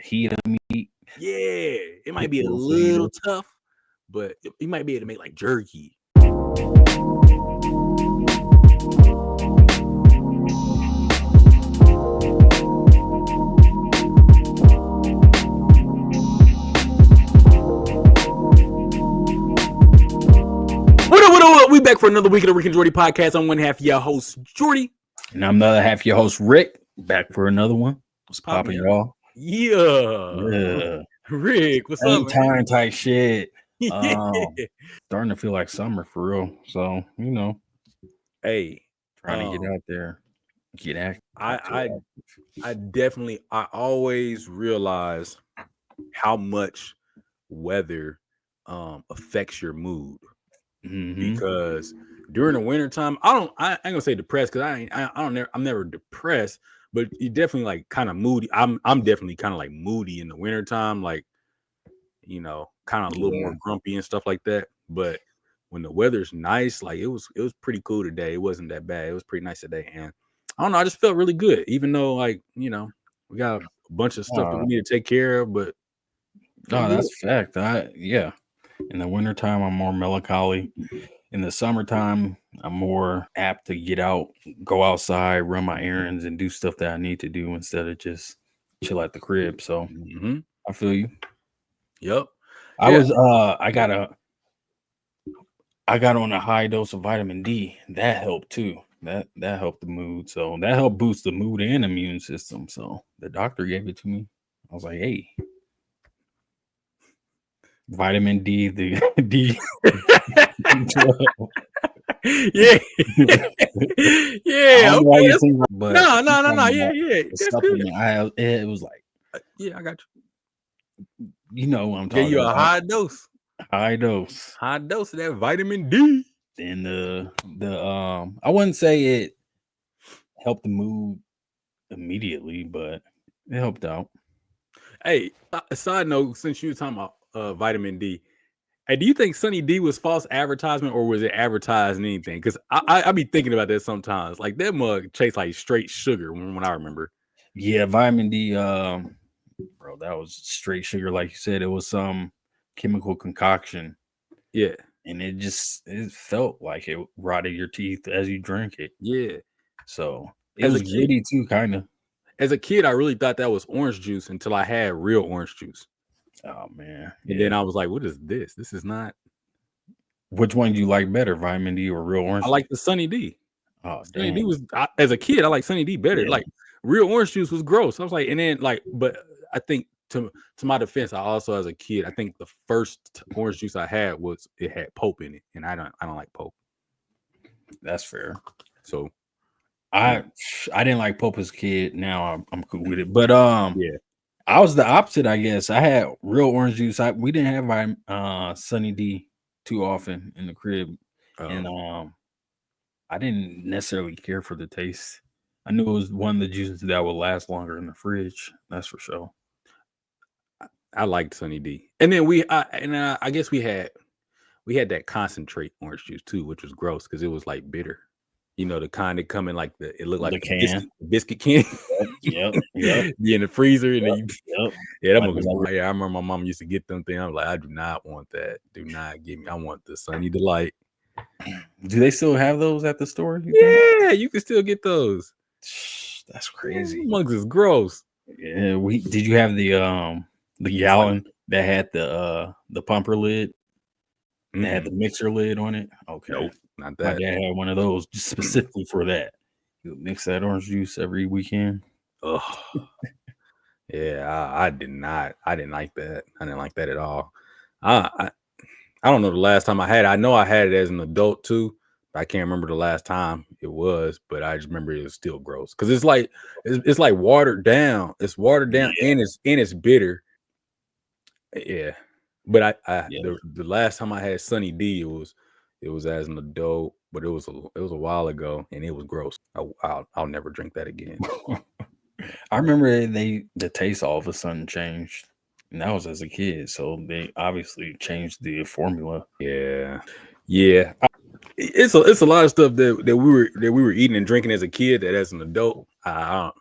heat of meat. Yeah, it might be a little tough, but you might be able to make like jerky. What up? We back for another week of the Rick Jordy Podcast. I'm one half of your host, Jordy. And I'm the other half of your host, Rick. Back for another one. What's popping, y'all? Yeah. Rick, what's up, man? Time type shit. Starting to feel like summer for real. So, you know. Hey. Trying to get out there. Get active. I always realize how much weather affects your mood. Mm-hmm. Because during the wintertime, I ain't gonna say depressed because I'm never depressed, but you definitely like kind of moody. I'm definitely kind of like moody in the wintertime, like, you know, kind of a little more grumpy and stuff like that. But when the weather's nice, like it was pretty cool today. It wasn't that bad. It was pretty nice today, and I don't know, I just felt really good, even though, like, you know, we got a bunch of stuff that we need to take care of. But no, that's a fact. In the wintertime, I'm more melancholy. In the summertime, I'm more apt to get out, go outside, run my errands, and do stuff that I need to do instead of just chill at the crib. So I feel you. Yep. I got on a high dose of vitamin D. That helped too. That helped the mood. So that helped boost the mood and immune system. So the doctor gave it to me. I was like, hey. Vitamin D, the D. Yeah. Okay. No. Yeah. Supplement. It was like, yeah, I got you. You know what I'm talking about. A high dose. High dose of that vitamin D. And I wouldn't say it helped the mood immediately, but it helped out. Hey, a side note, since you were talking about vitamin D, hey, do you think Sunny D was false advertisement or was it advertising anything? Because I be thinking about that sometimes. Like that mug tastes like straight sugar when I remember. Yeah, vitamin D, bro, that was straight sugar. Like you said, it was some chemical concoction. Yeah. And it felt like it rotted your teeth as you drank it. Yeah. So it was gritty too, kind of. As a kid, I really thought that was orange juice until I had real orange juice. Oh man! And then I was like, "What is this? This is not." Which one do you like better, vitamin D or real orange? I like the Sunny D. Oh, Sunny D was as a kid, I like Sunny D better. Yeah. Like real orange juice was gross. I was like, and then but I think to my defense, I also as a kid, I think the first orange juice I had had Pope in it, and I don't like Pope. That's fair. So I didn't like Pope as a kid. Now I'm cool with it, but yeah. I was the opposite, I guess. I had real orange juice. We didn't have Sunny D too often in the crib, and I didn't necessarily care for the taste. I knew it was one of the juices that would last longer in the fridge. That's for sure. I liked Sunny D, and then I guess we had that concentrate orange juice too, which was gross because it was like bitter. You know, the kind that come in like it looked like the biscuit can. Yep. Be in the freezer and then I remember my mom used to get them things. I'm like, I do not want that. Do not give me. I want the Sunny Delight. Do they still have those at the store? You can still get those. That's crazy. Mugs is gross. Yeah, did you have the gallon that had the pumper lid? That had the mixer lid on it? Okay. Nope, not that. My dad had one of those just specifically for that. He would mix that orange juice every weekend. Oh, yeah, I did not. I didn't like that. I didn't like that at all. I don't know the last time I had it. I know I had it as an adult too. I can't remember the last time it was, but I just remember it was still gross because it's like watered down. It's watered down and it's bitter. Yeah. But the last time I had Sunny D, it was as an adult, but it was a while ago, and it was gross. I'll never drink that again. I remember the taste all of a sudden changed, and that was as a kid. So they obviously changed the formula. Yeah. It's a lot of stuff that we were eating and drinking as a kid that as an adult, I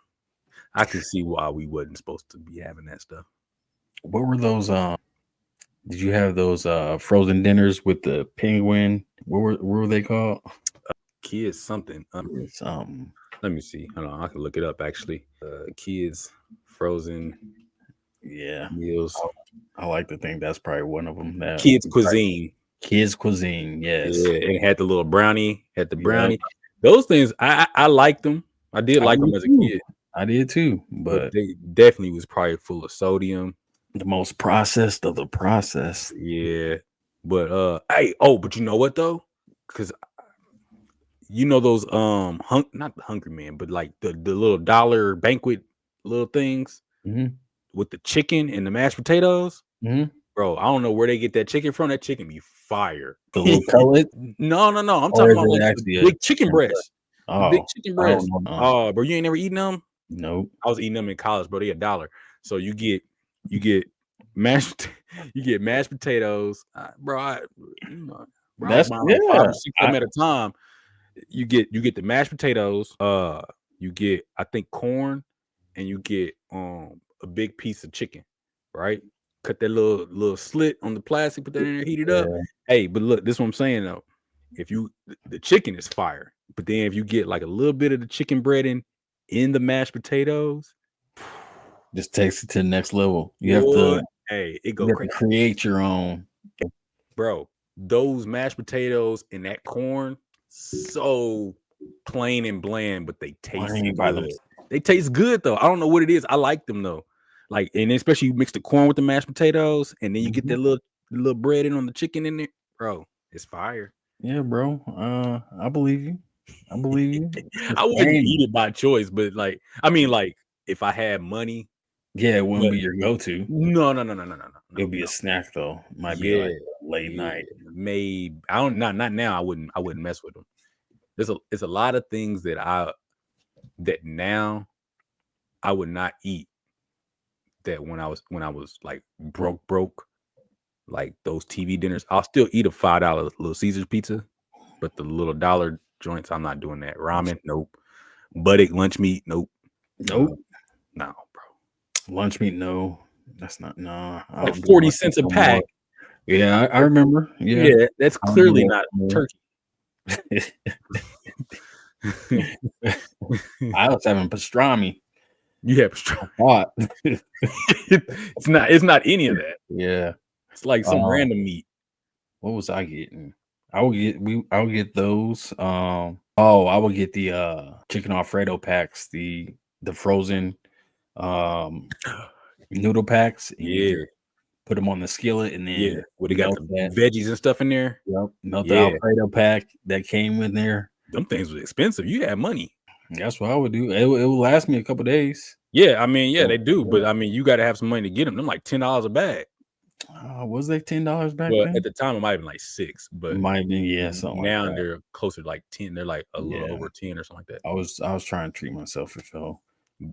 I can see why we wasn't supposed to be having that stuff. What were those? Did you have those frozen dinners with the penguin? What were they called? Kids something. Let me see. Hold on, I can look it up actually. Kids frozen meals. I like to think that's probably one of them. That Kids Cuisine. Kids Cuisine. Yes. Yeah, it had the little brownie. Had the brownie. Those things I liked them. I did like them as a kid. I did too, but they definitely was probably full of sodium. The most processed of the processed. Yeah, but but you know what though? Because you know those not the Hungry Man, but like the little dollar banquet little things with the chicken and the mashed potatoes. Bro, I don't know where they get that chicken from. That chicken be fire. The little pellet? No. I'm talking about like the big chicken breast. Oh, the big chicken breast. Oh, bro, you ain't never eaten them? Nope. I was eating them in college, bro. They $1. So you get mashed potatoes, bro. That's 5 or 6 of them at a time. You get the mashed potatoes. You get I think corn, and you get a big piece of chicken, right? Cut that little slit on the plastic, put that in there, heat it up. Hey, but look, this is what I'm saying though. If the chicken is fire, but then if you get like a little bit of the chicken breading in the mashed potatoes, just takes it to the next level. You have to create your own. Bro, those mashed potatoes and that corn, so plain and bland, but they taste good. They taste good though. I don't know what it is. I like them though. Like, and especially you mix the corn with the mashed potatoes, and then you get that little bread in on the chicken in there, bro. It's fire. Yeah, bro. I believe you. I wouldn't eat it by choice, but like, I mean, like if I had money, yeah, it wouldn't be your go-to. No. It'll be a snack though. Might be like late night. Maybe I don't. Not now. I wouldn't mess with them. There's a lot of things that now I would not eat. That when I was like broke, like those TV dinners, I'll still eat a $5 Little Caesars pizza, but the little dollar joints, I'm not doing that. Ramen, nope. Buddick lunch meat, nope. No, bro. Lunch meat, no. That's not like 40 cents a pack. Yeah, I remember. Yeah, that's clearly not turkey. I was having pastrami. You have pastrami. It's not any of that. Yeah, it's like some random meat. What was I getting? I would get those. I would get the chicken Alfredo packs, the frozen noodle packs. Yeah, put them on the skillet, and then what they got the veggies and stuff in there. Yep, melt the Alfredo pack that came in there. Them things was expensive. You had money. That's what I would do. It will last me a couple days. Yeah, I mean, they do, but I mean, you got to have some money to get them. Them like $10 a bag. Was they $10 back then? At the time, it might have been like $6, but it might have been something. Now like they're closer to like 10. They're like a little over 10 or something like that. I was trying to treat myself for sure.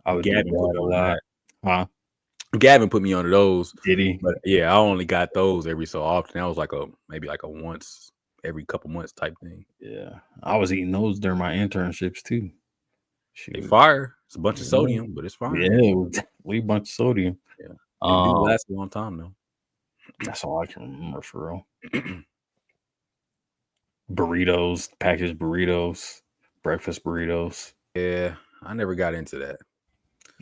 Gavin put me on that. Huh? Gavin put me onto those. Did he? But yeah, I only got those every so often. That was like maybe like a once every couple months type thing. Yeah, I was eating those during my internships too. They fire. It's a bunch of sodium, but it's fine. Yeah, we a bunch of sodium. Yeah, it do last a long time though. That's all I can remember for real. Burritos, packaged burritos, breakfast burritos. Yeah, I never got into that.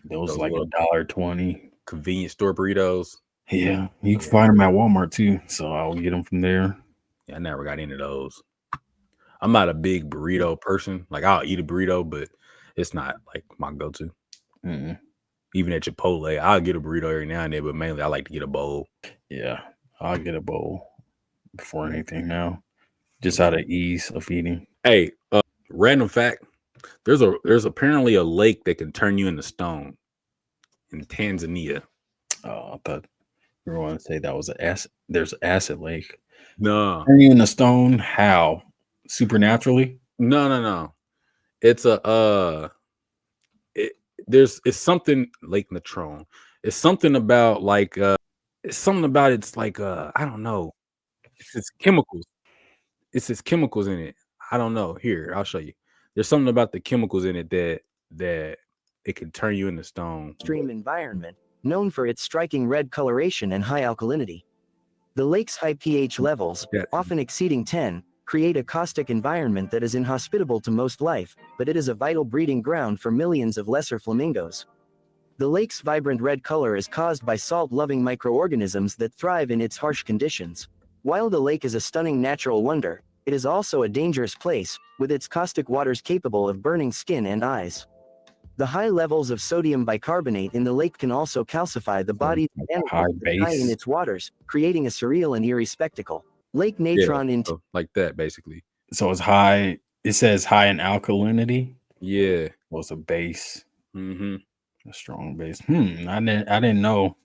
Those like $1.20. Convenience store burritos. Yeah, you can find them at Walmart too, so I'll get them from there. Yeah, I never got into those. I'm not a big burrito person. Like I'll eat a burrito, but it's not like my go-to. Even at Chipotle, I'll get a burrito every now and then, but mainly I like to get a bowl. Yeah, I'll get a bowl before anything now, just out of ease of eating. Hey, random fact: there's apparently a lake that can turn you into stone in Tanzania. Oh, I thought you were going to say that was there's an acid lake. No, turn you into stone? How? Supernaturally? No. It's it's something Lake Natron. It's something about like it's like I don't know. It's chemicals. It's chemicals in it. I don't know. Here, I'll show you. There's something about the chemicals in it that it can turn you into stone. Stream environment, known for its striking red coloration and high alkalinity. The lake's high pH levels, often exceeding 10, create a caustic environment that is inhospitable to most life, but it is a vital breeding ground for millions of lesser flamingos. The lake's vibrant red color is caused by salt-loving microorganisms that thrive in its harsh conditions. While the lake is a stunning natural wonder, it is also a dangerous place, with its caustic waters capable of burning skin and eyes. The high levels of sodium bicarbonate in the lake can also calcify the bodies of animals that die in its waters, creating a surreal and eerie spectacle. Lake Natron in like that, basically. So it's high. It says high in alkalinity. Yeah. Well, it's a base. Mm-hmm. A strong base. I didn't know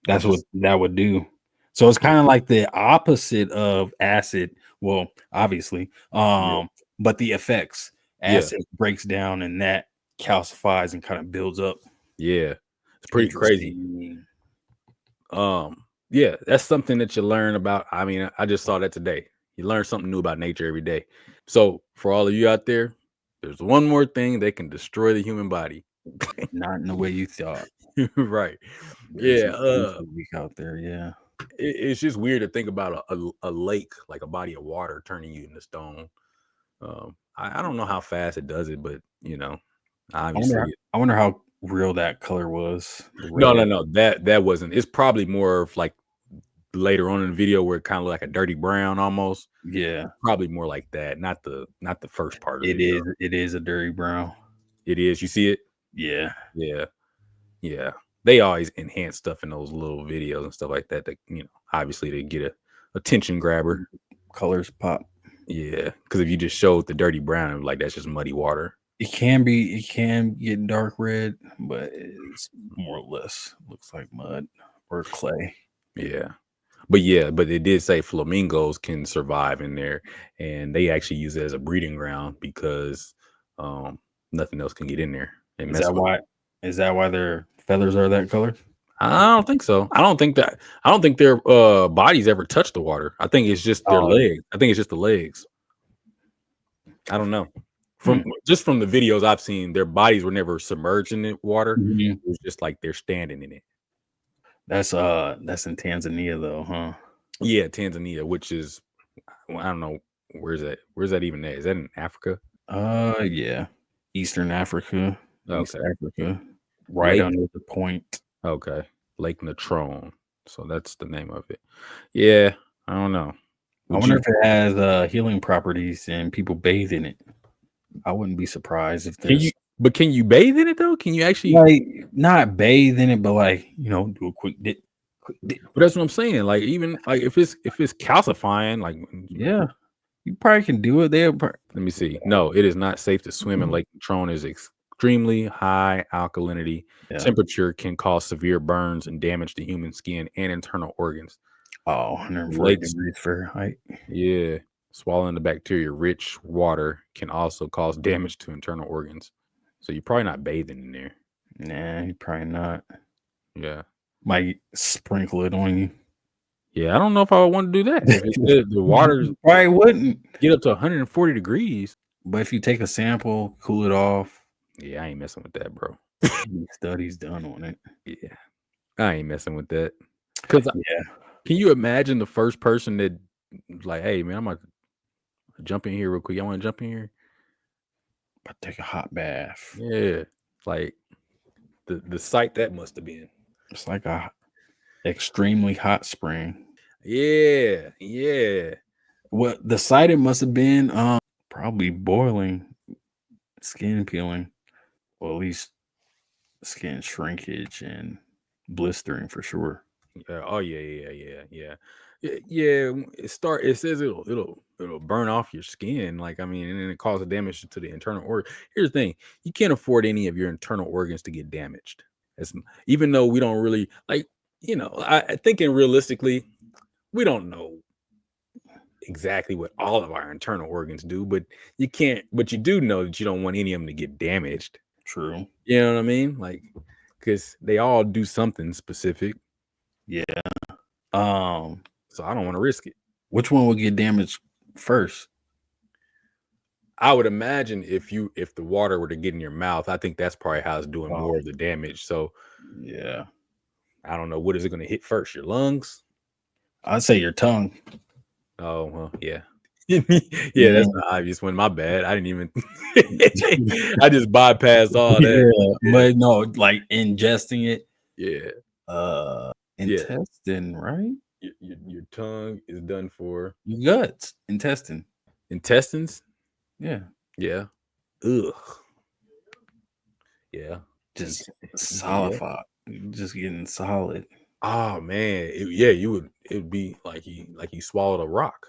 that's what that would do. So it's kind of like the opposite of acid. Well, obviously, but the effects. Acid breaks down and that calcifies and kind of builds up. Yeah, it's pretty crazy. Yeah, that's something that you learn about. I mean, I just saw that today. You learn something new about nature every day. So for all of you out there, there's one more thing that can destroy the human body. Not in the way you thought. Right. There's out there. Yeah. It's just weird to think about a lake, like a body of water, turning you into stone. I don't know how fast it does it, but obviously, I wonder how real that color was. No, that wasn't. It's probably more of like later on in the video where it kind of like a dirty brown almost. Yeah, probably more like that. Not the first part of it. It is a dirty brown. It is. You see it? Yeah. They always enhance stuff in those little videos and stuff like that. That obviously to get a attention grabber. Colors pop. Yeah, because if you just showed the dirty brown, like that's just muddy water. It can get dark red, but it's more or less looks like mud or clay. Yeah. But it did say flamingos can survive in there, and they actually use it as a breeding ground because nothing else can get in there. Is that why their feathers are that color? I don't think so. I don't think their bodies ever touch the water. I think it's just their legs. I think it's just the legs. I don't know. From the videos I've seen, their bodies were never submerged in the water. Mm-hmm. It was just like they're standing in it. That's in Tanzania though, huh? Yeah, Tanzania, which is I don't know where's that even at? Is that in Africa? Yeah, Eastern Africa. Okay. East Africa, right under the point. Okay, Lake Natron. So that's the name of it. Yeah, I don't know. I wonder if it has healing properties and people bathe in it. I wouldn't be surprised if there's. Can you bathe in it though? Can you actually not bathe in it, but do a quick dip. But that's what I'm saying. Like even like if it's calcifying, like yeah, you probably can do it there. Let me see. No, it is not safe to swim in Lake Natron. Is extremely high alkalinity. Temperature can cause severe burns and damage to human skin and internal organs. 140 degrees Fahrenheit. Yeah. Swallowing the bacteria-rich water can also cause damage to internal organs. So you're probably not bathing in there. Nah, you're probably not. Yeah. Might sprinkle it on you. Yeah, I don't know if I would want to do that. If the water probably wouldn't get up to 140 degrees. But if you take a sample, cool it off. Yeah, I ain't messing with that, bro. Studies done on it. Yeah. I ain't messing with that. Because can you imagine the first person that like, hey man, I'm gonna jump in here real quick. Y'all want to jump in here? But take a hot bath. Yeah, like the sight that must have been. It's like a extremely hot spring. Yeah. Well, the sight it must have been probably boiling, skin peeling, or at least skin shrinkage and blistering for sure. Yeah. Oh yeah. It says it'll burn off your skin. Like, I mean, and then it causes damage to the internal organ. Here's the thing: you can't afford any of your internal organs to get damaged. Even though we don't really I thinking realistically, we don't know exactly what all of our internal organs do, but you do know that you don't want any of them to get damaged. True. You know what I mean? Like, because they all do something specific. Yeah. So I don't want to risk it. Which one would get damaged first? I would imagine if the water were to get in your mouth, I think that's probably how it's doing more of the damage. So yeah, I don't know, what is it going to hit first? Your lungs? I'd say your tongue. Oh well, yeah. Yeah, that's the obvious one. My bad. I didn't even. I just bypassed all that. Yeah, but no, like ingesting it. Yeah. Intestine, right? Your tongue is done for. Your guts, Intestines. Yeah. Ugh. Yeah. Just solidified. Just getting solid. Oh man, you would. It would be like he swallowed a rock.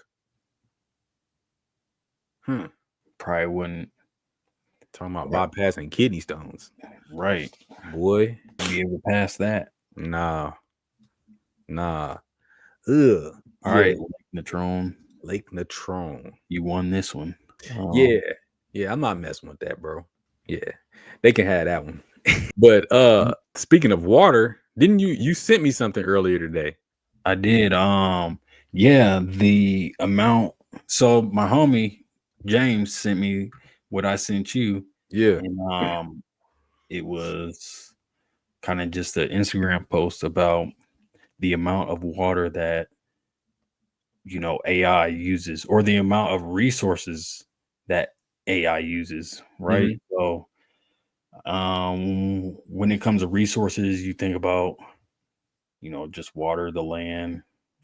Probably wouldn't. Talking about bypassing kidney stones, right? Boy, be able to pass that. Nah. Ugh. All right, Lake Natron. You won this one. Yeah. I'm not messing with that, bro. Yeah, they can have that one. But speaking of water, didn't you sent me something earlier today? I did. Yeah, the amount. So my homie James sent me what I sent you. Yeah. And it was kind of just an Instagram post about the amount of water that AI uses, or the amount of resources that AI uses, right? So when it comes to resources, you think about just water, the land,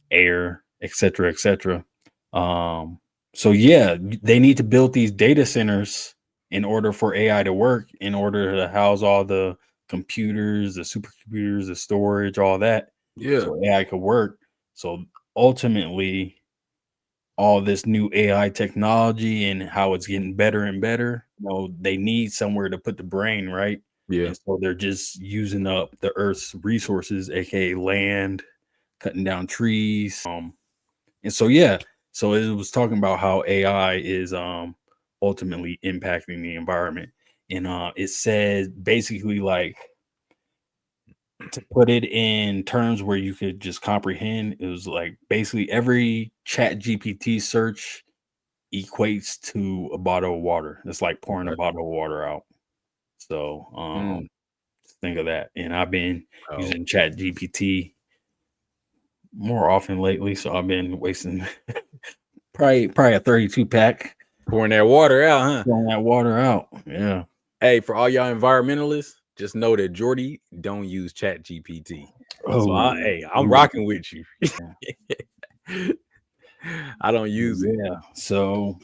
air, etc., etc. So yeah, they need to build these data centers in order for AI to work, in order to house all the computers, the supercomputers, the storage, all that. Yeah. So AI could work. So ultimately, all this new AI technology and how it's getting better and better, they need somewhere to put the brain, right? Yeah. And so they're just using up the Earth's resources, aka land, cutting down trees. And so so it was talking about how AI is ultimately impacting the environment. And it said basically, like, to put it in terms where you could just comprehend, it was like basically every ChatGPT search equates to a bottle of water. It's like pouring a bottle of water out. So think of that. And I've been using ChatGPT more often lately, so I've been wasting probably a 32 pack pouring that water out, huh? Pouring that water out. Yeah. Hey, for all y'all environmentalists, just know that Jordy don't use ChatGPT. So I'm rocking with you. I don't use it. Yeah. So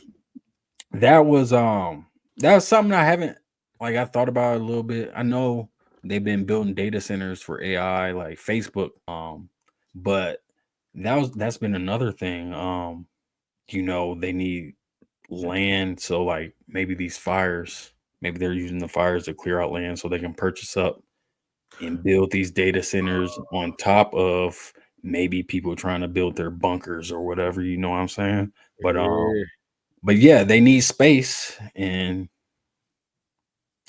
that was something I haven't, like, I thought about it a little bit. I know they've been building data centers for AI, like Facebook. But that's been another thing. They need land. So like maybe these fires, maybe they're using the fires to clear out land so they can purchase up and build these data centers on top of maybe people trying to build their bunkers or whatever, you know what I'm saying? But yeah, they need space, and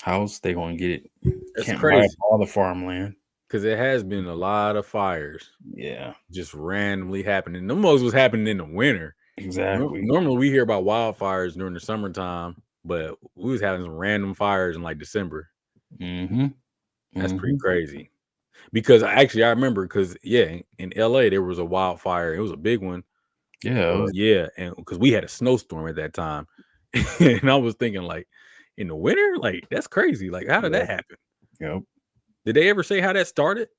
how's they going to get it? That's Can't crazy. buy all the farmland. Because it has been a lot of fires. Yeah. Just randomly happening. The most was happening in the winter. Exactly. Normally we hear about wildfires during the summertime, but we was having some random fires in like December. That's pretty crazy. Because I remember, because in LA there was a wildfire. It was a big one. Yeah. And because we had a snowstorm at that time. And I was thinking, like, in the winter, like, that's crazy. Like, how did that happen? Yep. Did they ever say how that started?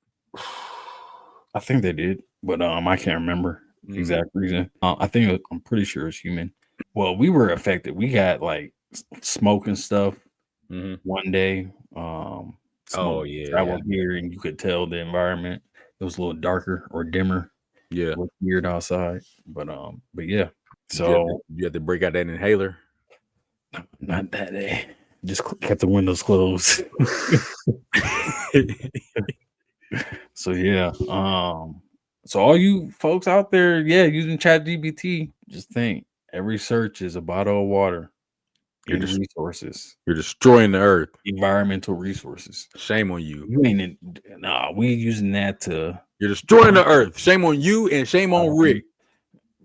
I think they did, but I can't remember the exact reason. I'm pretty sure it's human. Well, we were affected. We got like smoke and stuff one day. Smoke traveled here, and you could tell the environment. It was a little darker or dimmer. Yeah, it looked weird outside, but yeah. So you had to break out that inhaler. Not that day. Just kept the windows closed. So yeah. So all you folks out there, using ChatGPT, just think every search is a bottle of water. Resources. You're destroying the earth. Environmental resources. Shame on you. You ain't we using that to. You're destroying the earth. Shame on you and shame on Rick.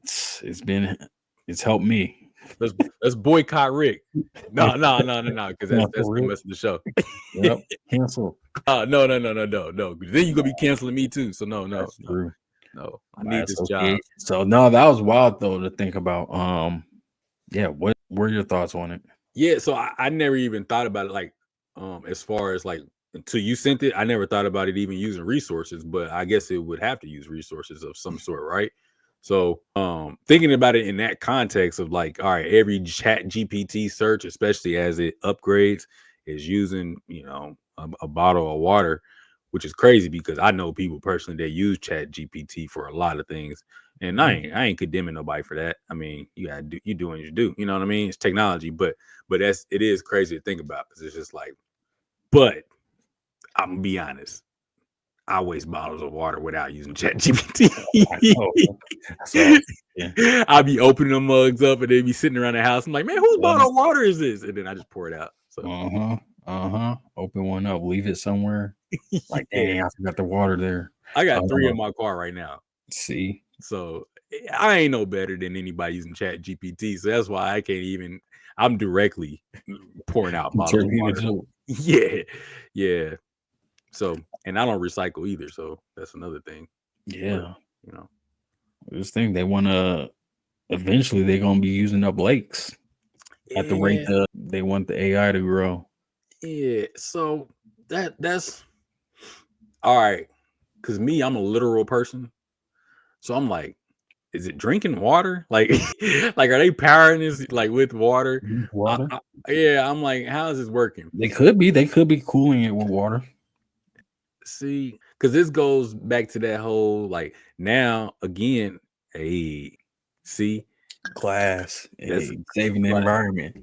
It's helped me. Let's boycott Rick. No, because that's gonna mess with the show. Yep, cancel. No. Then you're gonna be canceling me too. So no. True. No, I need this job. So no, that was wild though to think about. Yeah, what were your thoughts on it? Yeah, so I never even thought about it, like, as far as like until you sent it, I never thought about it even using resources, but I guess it would have to use resources of some sort, right? So thinking about it in that context of like, all right, every ChatGPT search, especially as it upgrades, is using, a bottle of water, which is crazy because I know people personally that use ChatGPT for a lot of things. And I ain't condemning nobody for that. I mean, you doing what you do. You know what I mean? It's technology, but it is crazy to think about because it's just like, but I'm gonna be honest, I waste bottles of water without using ChatGPT. I'll be opening the mugs up and they be sitting around the house. I'm like, man, whose bottle of water is this? And then I just pour it out. So open one up, leave it somewhere. Like, dang, I forgot the water there. I got 3 in my car right now. See, so I ain't no better than anybody using ChatGPT. So that's why I can't even. I'm directly pouring out bottles of water. Yeah. So, and I don't recycle either. So that's another thing. Yeah, but, this thing they want to. Eventually, they're gonna be using up lakes at the rate that they want the AI to grow. Yeah. So that's all right. Because me, I'm a literal person. So I'm like, is it drinking water? Like are they powering this like with water? I'm like, how is this working? They could be cooling it with water. See, because this goes back to that whole like now again, see, glass, saving the environment.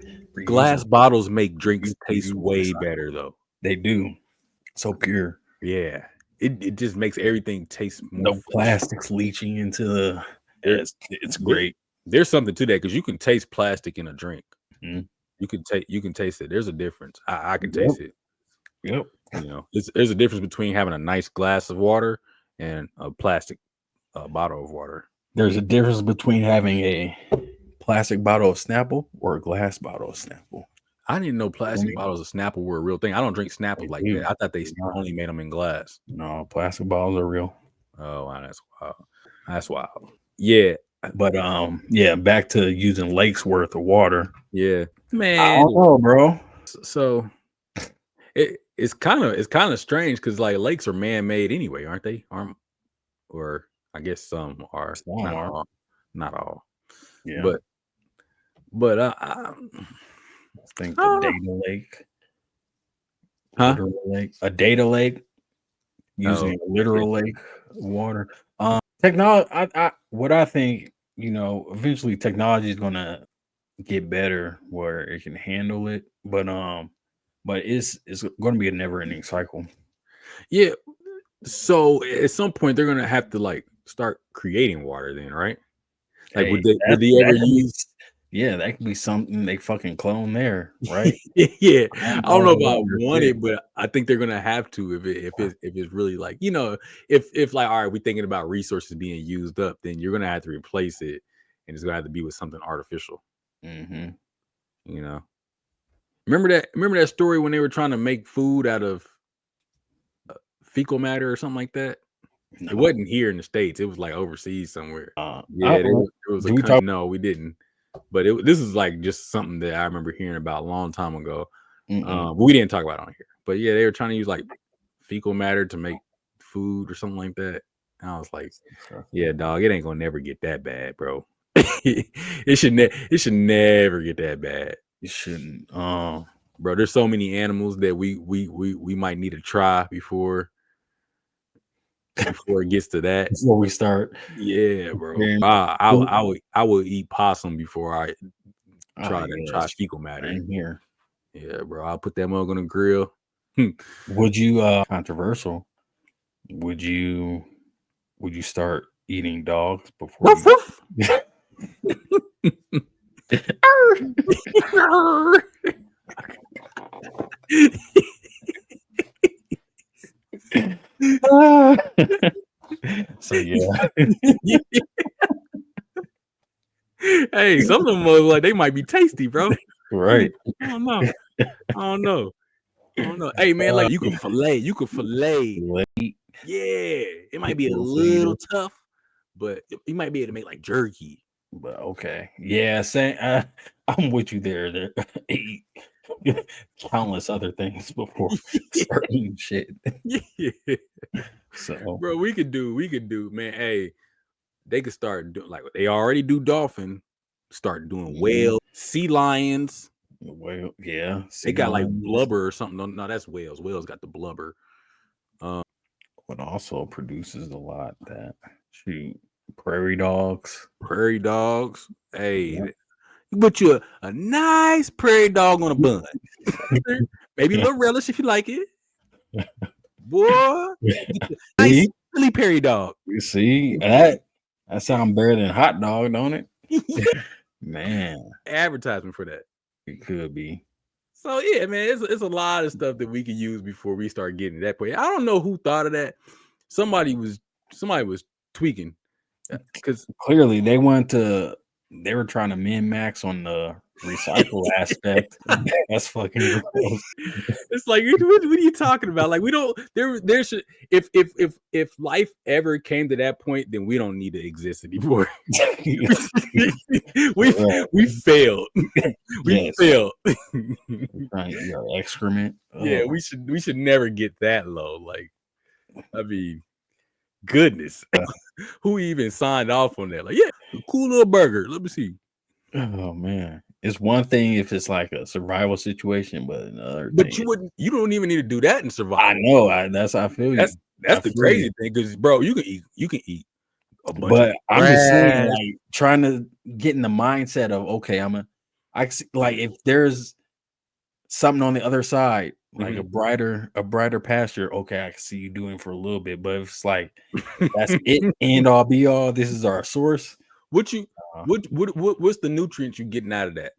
Glass bottles make drinks taste way better though. They do. So pure. Yeah. It just makes everything taste more no plastics leaching into the it's great. There's something to that because you can taste plastic in a drink. Mm-hmm. You can taste it. There's a difference. I can taste it. Yep. There's a difference between having a nice glass of water and a plastic bottle of water. There's a difference between having a plastic bottle of Snapple or a glass bottle of Snapple. I didn't know plastic bottles of Snapple were a real thing. I don't drink Snapple like that. I thought they only made them in glass. No, plastic bottles are real. Oh, wow, that's wild. That's wild. Yeah. But back to using lakes worth of water. Yeah. Man. I don't know, bro. So it's kind of strange because like lakes are man-made anyway, aren't they? Or I guess some are. Not all. Yeah. But I think the data lake. Lake. A data lake using a literal lake water. Technology. What I think, eventually technology is gonna get better where it can handle it, but it's going to be a never-ending cycle. Yeah. So at some point they're gonna have to like start creating water, then, right? Like would they ever use? Yeah, that could be something they fucking clone there, right? Yeah, I don't know about it, but I think they're gonna have to if it's really like if like all right, we're thinking about resources being used up, then you're gonna have to replace it, and it's gonna have to be with something artificial. Mm-hmm. Remember that story when they were trying to make food out of fecal matter or something like that? No. It wasn't here in the States. It was like overseas somewhere. There was no, we didn't. But this is like just something that I remember hearing about a long time ago. We didn't talk about it on here. But yeah, they were trying to use like fecal matter to make food or something like that. And I was like, yeah, dog, it ain't gonna never get that bad, bro. It should never get that bad. It shouldn't. Bro, there's so many animals that we might need to try before it gets to that. Before we start. Yeah, bro. I would eat possum before I try fecal matter. Here. Yeah, bro. I'll put that mug on the grill. Would you controversial? Would you start eating dogs before So yeah. Hey, some of them like they might be tasty, bro. Right. I don't know. Hey man, like you could fillet. Yeah, it might be a little tough, but you might be able to make like jerky. But okay, yeah, I'm with you there. Eat countless other things before start eating shit. Yeah. So, bro, we could do, man. Hey, they could start doing like they already do dolphin. Start doing whales, sea lions. Well, yeah, they got like blubber or something. No, that's whales. Whales got the blubber. What also produces a lot that prairie dogs. Hey, you put you a nice prairie dog on a bun. Maybe a little relish if you like it. Boy, nice Philly prairie dog. You see that sounds better than hot dog, don't it? Man, advertisement for that. It could be. So yeah, man, it's a lot of stuff that we can use before we start getting to that point. I don't know who thought of that. Somebody was tweaking because clearly they were trying to min-max on the recycle aspect. That's fucking gross. It's like, what are you talking about? Like, we don't there should if life ever came to that point, then we don't need to exist anymore. we failed. We failed. Your excrement. Yeah, we should never get that low. Like, I mean, goodness. Who even signed off on that? Like, yeah, cool little burger. Let me see. Oh man. It's one thing if it's like a survival situation, but another thing, you don't even need to do that in survival. I know. That's how I feel. That's the crazy thing, because bro, you can eat a bunch. But I'm just saying, like, trying to get in the mindset of, okay, like if there's something on the other side, like a brighter pasture, okay, I can see you doing for a little bit. But if it's like that's it, end all be all, this is our source. What's the nutrients you're getting out of that?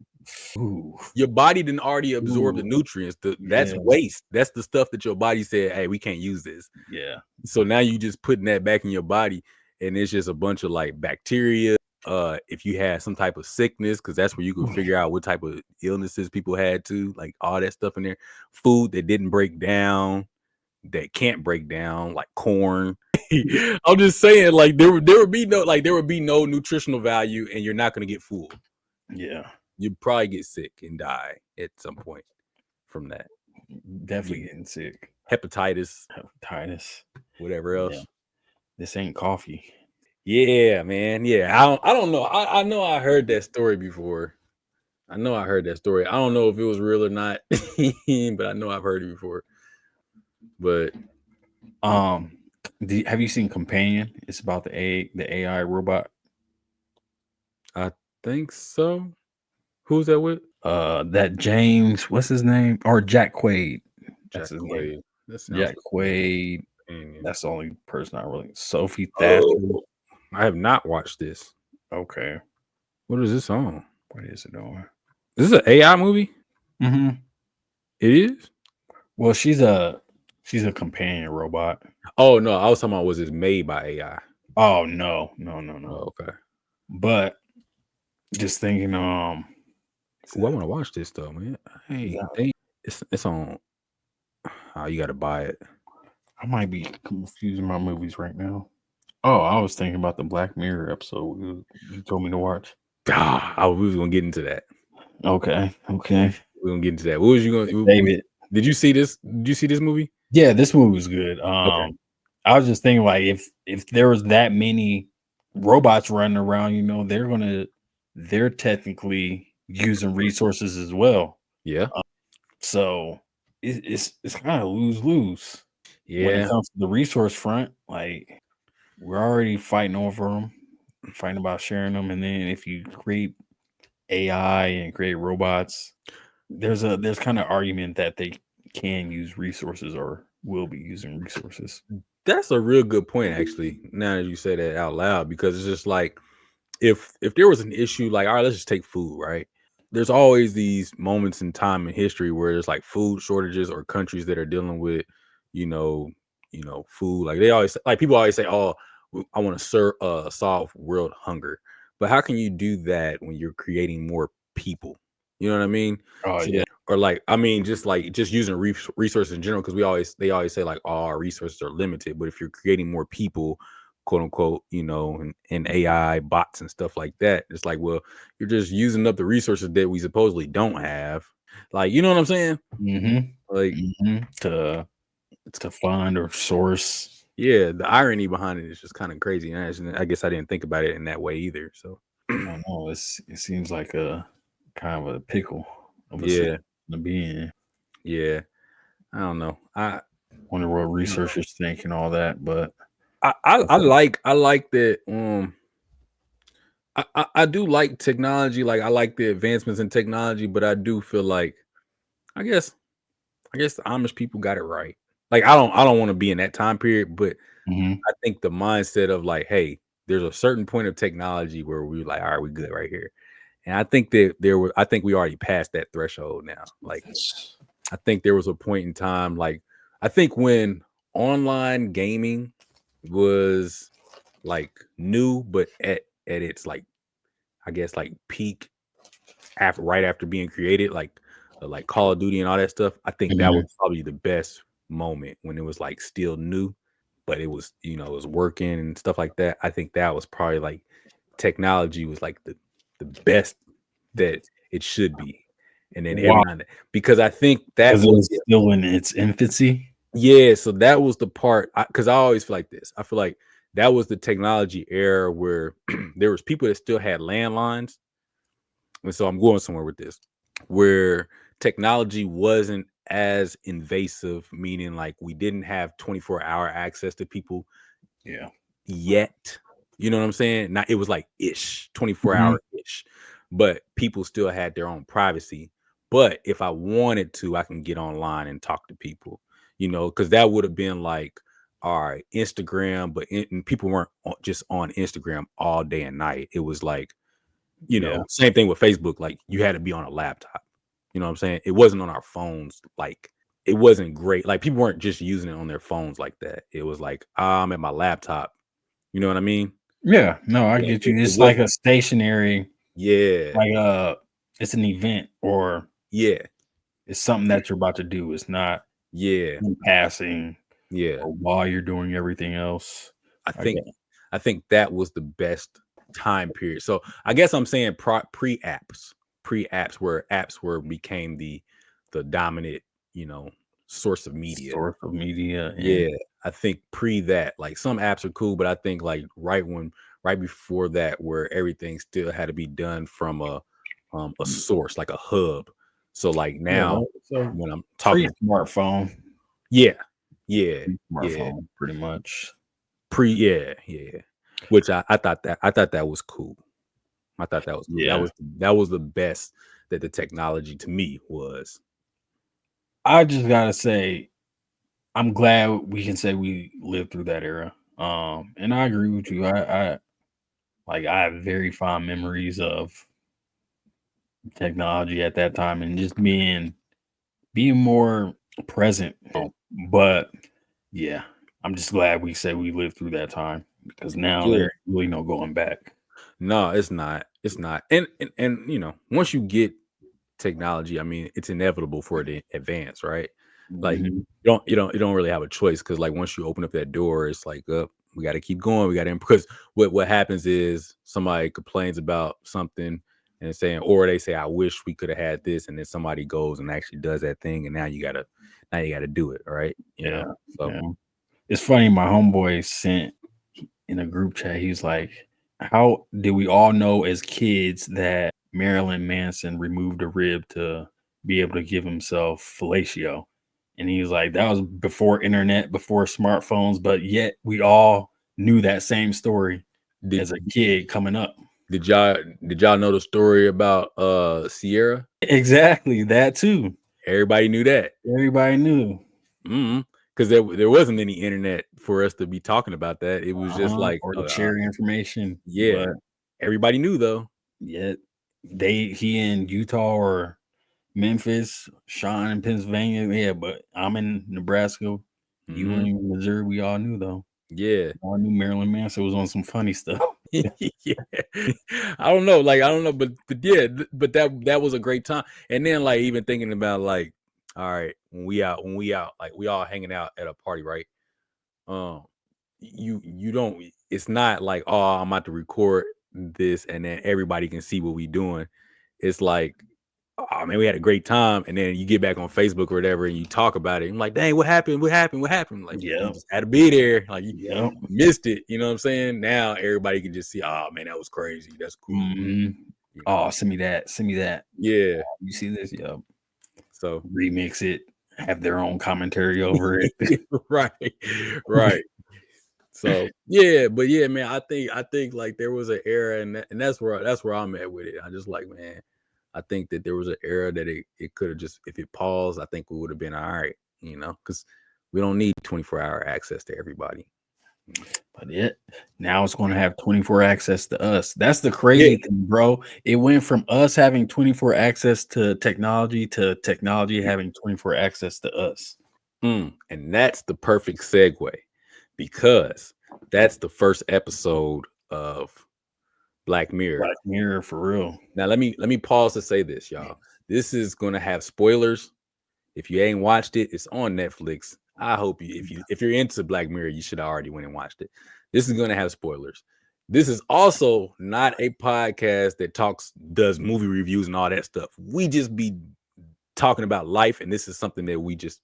Ooh. Your body didn't already absorb the nutrients. That's waste. That's the stuff that your body said, hey, we can't use this. Yeah. So now you just putting that back in your body, and it's just a bunch of like bacteria. If you had some type of sickness, because that's where you can figure out what type of illnesses people had too, like all that stuff in there. Food that didn't break down, that can't break down, like corn. I'm just saying, like there would be no nutritional value, and you're not going to get full. Yeah, you'd probably get sick and die at some point from that. Definitely getting sick. Hepatitis, whatever else. Yeah. This ain't coffee. Yeah, man. Yeah, I don't know. I know I heard that story before. I don't know if it was real or not, but I know I've heard it before. But have you seen Companion? It's about the AI robot. I think so. Who's that with? That James, what's his name? Or Jack Quaid. That's his name. Jack Quaid. That's the only person I really. Sophie Thatcher. I have not watched this. Okay. What is this on? What is it on? Is this an AI movie? Mm-hmm. It is? Well, she's a companion robot. Oh no, I was talking about, was it made by AI? Oh no. Oh, okay. But just thinking, I want to watch this though, man. Hey, it's on. Oh, you got to buy it. I might be confusing my movies right now. Oh, I was thinking about the Black Mirror episode you told me to watch. We was gonna get into that. Okay. We're gonna get into that. What was you gonna, David? Did you see this? Did you see this movie? Yeah, this movie was good. Okay. I was just thinking, like, if there was that many robots running around, they're technically using resources as well. Yeah. So it's kind of lose-lose. Yeah. When it comes to the resource front, like, we're already fighting over them, fighting about sharing them, and then if you create AI and create robots, there's kind of argument that they can use resources or will be using resources. That's a real good point, actually. Now that you say that out loud, because it's just like, if there was an issue, like, all right, let's just take food, right? There's always these moments in time in history where there's like food shortages or countries that are dealing with, food. Like people always say, oh, I want to solve world hunger. But how can you do that when you're creating more people? You know what I mean? Oh yeah. Or like, I mean, just using resources in general, because they always say like, oh, our resources are limited. But if you're creating more people, quote unquote, you know, and AI bots and stuff like that, it's like, well, you're just using up the resources that we supposedly don't have. Like, you know what I'm saying? Like, to find or source. Yeah, the irony behind it is just kind of crazy. And I guess I didn't think about it in that way either. So I don't know. It seems like a kind of a pickle of a yeah, situation to be in. yeah. I don't know. I wonder what researchers think and all that, but I like that. I do like technology. Like I like the advancements in technology, but I do feel like I guess the Amish people got it right. Like I don't want to be in that time period, but I think the mindset of like, hey, there's a certain point of technology where we're like, all right, we're good right here. And I think that I think we already passed that threshold now. Like I think there was a point in time, like I think when online gaming was like new, but at its like, I guess like peak right after being created, like Call of Duty and all that stuff. I think that was probably the best moment when it was like still new, but it was, you know, it was working and stuff like that. I think that was probably like technology was like the best that it should be. And then because I think that was still in its infancy. Yeah, so that was the part, because I always feel like this. I feel like that was the technology era where there was people that still had landlines. And so I'm going somewhere with this, where technology wasn't as invasive, meaning like we didn't have 24-hour access to people yet. You know what I'm saying? Not, it was like 24-hour ish, but people still had their own privacy. But if I wanted to, I can get online and talk to people, you know, because that would have been like, all right, Instagram, but people weren't just on Instagram all day and night. It was like, you know, same thing with Facebook. Like you had to be on a laptop. You know what I'm saying? It wasn't on our phones. Like it wasn't great. Like people weren't just using it on their phones like that. It was like, I'm at my laptop. You know what I mean? Yeah, no, I get you. It's like a stationary. Yeah. Like it's an event or it's something that you're about to do. It's not in passing. Or while you're doing everything else. I think that was the best time period. So I guess I'm saying pre-apps where apps became the dominant, you know, source of media. Yeah. I think pre that, like some apps are cool, but I think like right before that, where everything still had to be done from a source, like a hub. So like now when I'm talking smartphone. Smartphone, pretty much. Which I thought that was cool. I thought that was cool. That was the best that the technology to me was. I just gotta say, I'm glad we can say we lived through that era. And I agree with you. I have very fond memories of technology at that time and just being more present. But yeah, I'm just glad we say we lived through that time because now there's really no going back. No, it's not. It's not. And you know, once you get technology, I mean, it's inevitable for it to advance, right? Like you don't really have a choice because like once you open up that door, it's like, we got to keep going. We got to, because what happens is somebody complains about something and saying, or they say, I wish we could have had this, and then somebody goes and actually does that thing, and now you gotta do it, right? You know? So it's funny. My homeboy sent in a group chat. He's like, "How did we all know as kids that Marilyn Manson removed a rib to be able to give himself fellatio?" And he was like, "That was before internet, before smartphones, but yet we all knew that same story as a kid coming up." Did y'all know the story about Ciara? Exactly, that too. Everybody knew that. Everybody knew. Because there wasn't any internet for us to be talking about that. It was just like or to share information. Yeah, but everybody knew though. Yeah, he in Utah or Memphis, Sean in Pennsylvania. Yeah, but I'm in Nebraska. You in Missouri. We all knew though. Yeah, I knew Marilyn Manson was on some funny stuff. Yeah. I don't know, but yeah, but that was a great time. And then like even thinking about like, all right, when we out, like we all hanging out at a party, right? You don't. It's not like, oh, I'm about to record this and then everybody can see what we doing. It's like, oh man, we had a great time, and then you get back on Facebook or whatever and you talk about it. I'm like, dang, what happened? What happened? What happened? Like, Yeah. you just had to be there. Like, you Yep. missed it. You know what I'm saying? Now everybody can just see, oh man, that was crazy. That's cool. Mhm. You know? Oh, send me that. Send me that. Yeah. You see this? Yep. So Remix it. Have their own commentary over it. right. So yeah, but yeah, man, I think like there was an era, and that's where I'm at with it. I just like, man, I think that there was an era that it could have just, if it paused, I think we would have been all right, you know, because we don't need 24-hour access to everybody. But now it's going to have 24 access to us. That's the crazy thing, bro. It went from us having 24 access to technology having 24 access to us. And that's the perfect segue, because that's the first episode of Black Mirror. Black Mirror, for real. Now let me pause to say this, y'all. This is going to have spoilers. If you ain't watched it, it's on Netflix. I hope if you're into Black Mirror, you should have already went and watched it. This is going to have spoilers. This is also not a podcast that does movie reviews and all that stuff. We just be talking about life, and this is something that we just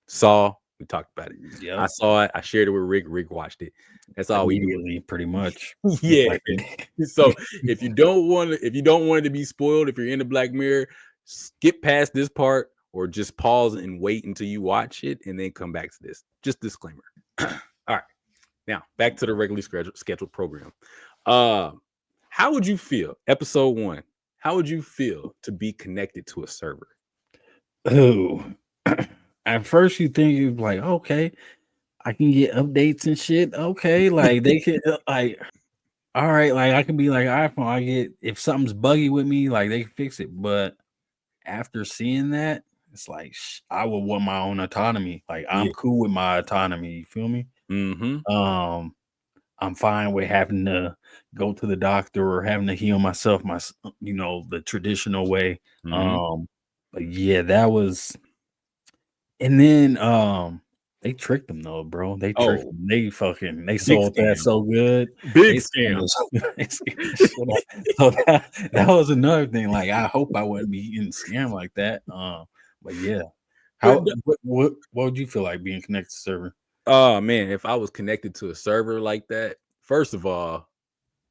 saw. We talked about it. Yep. I saw it. I shared it with Rick. Rick watched it. That's all we do. Pretty much. Yeah. So if you don't want it to be spoiled, if you're into Black Mirror, skip past this part or just pause and wait until you watch it and then come back to this. Just disclaimer. All right. Now back to the regularly scheduled program. How would you feel? Episode 1. How would you feel to be connected to a server? Oh. At first you think you're like, okay, I can get updates and shit. Okay, like they can like, all right, like I can be like iPhone. I get, if something's buggy with me, like they can fix it. But after seeing that, it's like I would want my own autonomy. Like I'm cool with my autonomy. You feel me? Mm-hmm. I'm fine with having to go to the doctor or having to heal myself, the traditional way. Mm-hmm. But yeah, that was. And then they tricked them though, bro. They tricked them. They sold that so good. Big scam. So that was another thing. Like I hope I wouldn't be getting scammed like that. But yeah. What would you feel like being connected to server? Oh man, if I was connected to a server like that, first of all,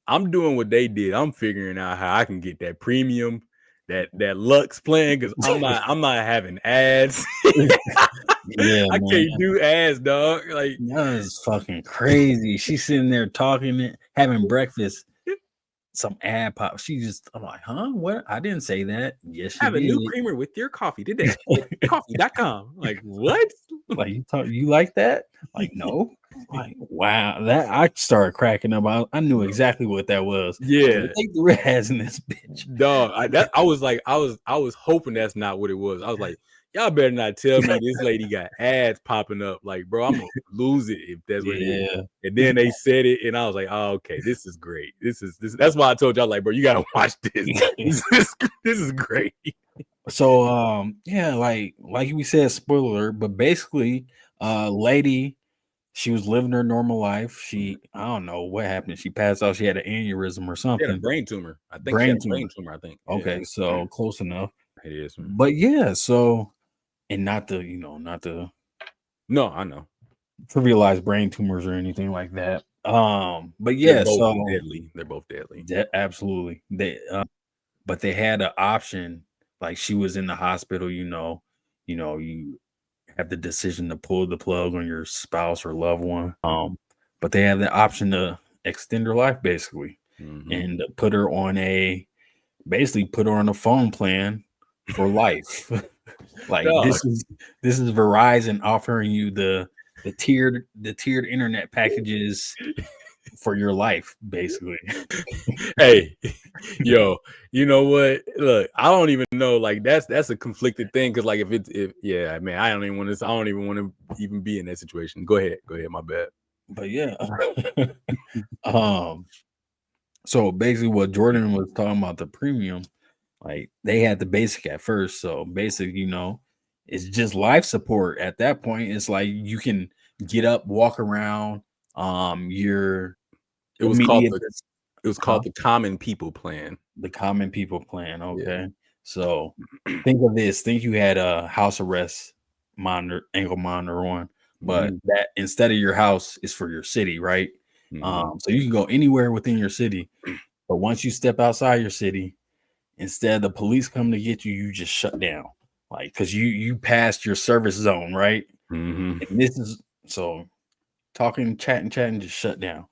I'm doing what they did. I'm figuring out how I can get that premium, that Lux plan, because I'm not having ads. Yeah, I can't do ads, dog. Like that's fucking crazy. She's sitting there talking, having breakfast. Some ad pop. I'm like, huh? What? I didn't say that. Yes, she have did. A new creamer with your coffee. Did that? Coffee.com. Like, what? Like you like that? Like, no. Like, wow. That I started cracking up. I knew exactly what that was. Yeah. Take the red ads in this bitch. Dog. I was hoping that's not what it was. I was like, y'all better not tell me this lady got ads popping up. Like, bro, I'm gonna lose it if that's what it is. And then they said it, and I was like, oh, okay, this is great. This. That's why I told y'all, like, bro, you gotta watch this. This is great. So, yeah, like we said, spoiler, but basically, lady, she was living her normal life. I don't know what happened. She passed out. She had an aneurysm or something. She had a brain tumor. I think brain tumor. I think. Okay, yeah. So close enough. It is. Man. But yeah, so. And not to no, I know, trivialize brain tumors or anything like that. But yeah, they're both deadly. Absolutely. But they had an option. Like she was in the hospital. You have the decision to pull the plug on your spouse or loved one. But they have the option to extend her life basically, and put her on a phone plan for life. Like this is Verizon offering you the tiered internet packages for your life, basically. Hey, yo, you know what? Look, I don't even know. Like that's a conflicted thing because, like, yeah, man, I don't even want to even be in that situation. Go ahead, my bad. But yeah, So basically, what Jordan was talking about, the premium, like they had the basic at first. So basic, it's just life support. At that point, it's like you can get up, walk around. Your It was called the Common People Plan. The Common People Plan. Okay. Yeah. So think of this. Think you had a house arrest ankle monitor on, but that instead of your house is for your city, right? So you can go anywhere within your city, but once you step outside your city, instead of the police come to get you, you just shut down, like because you passed your service zone, right? And this is so talking, chatting, just shut down.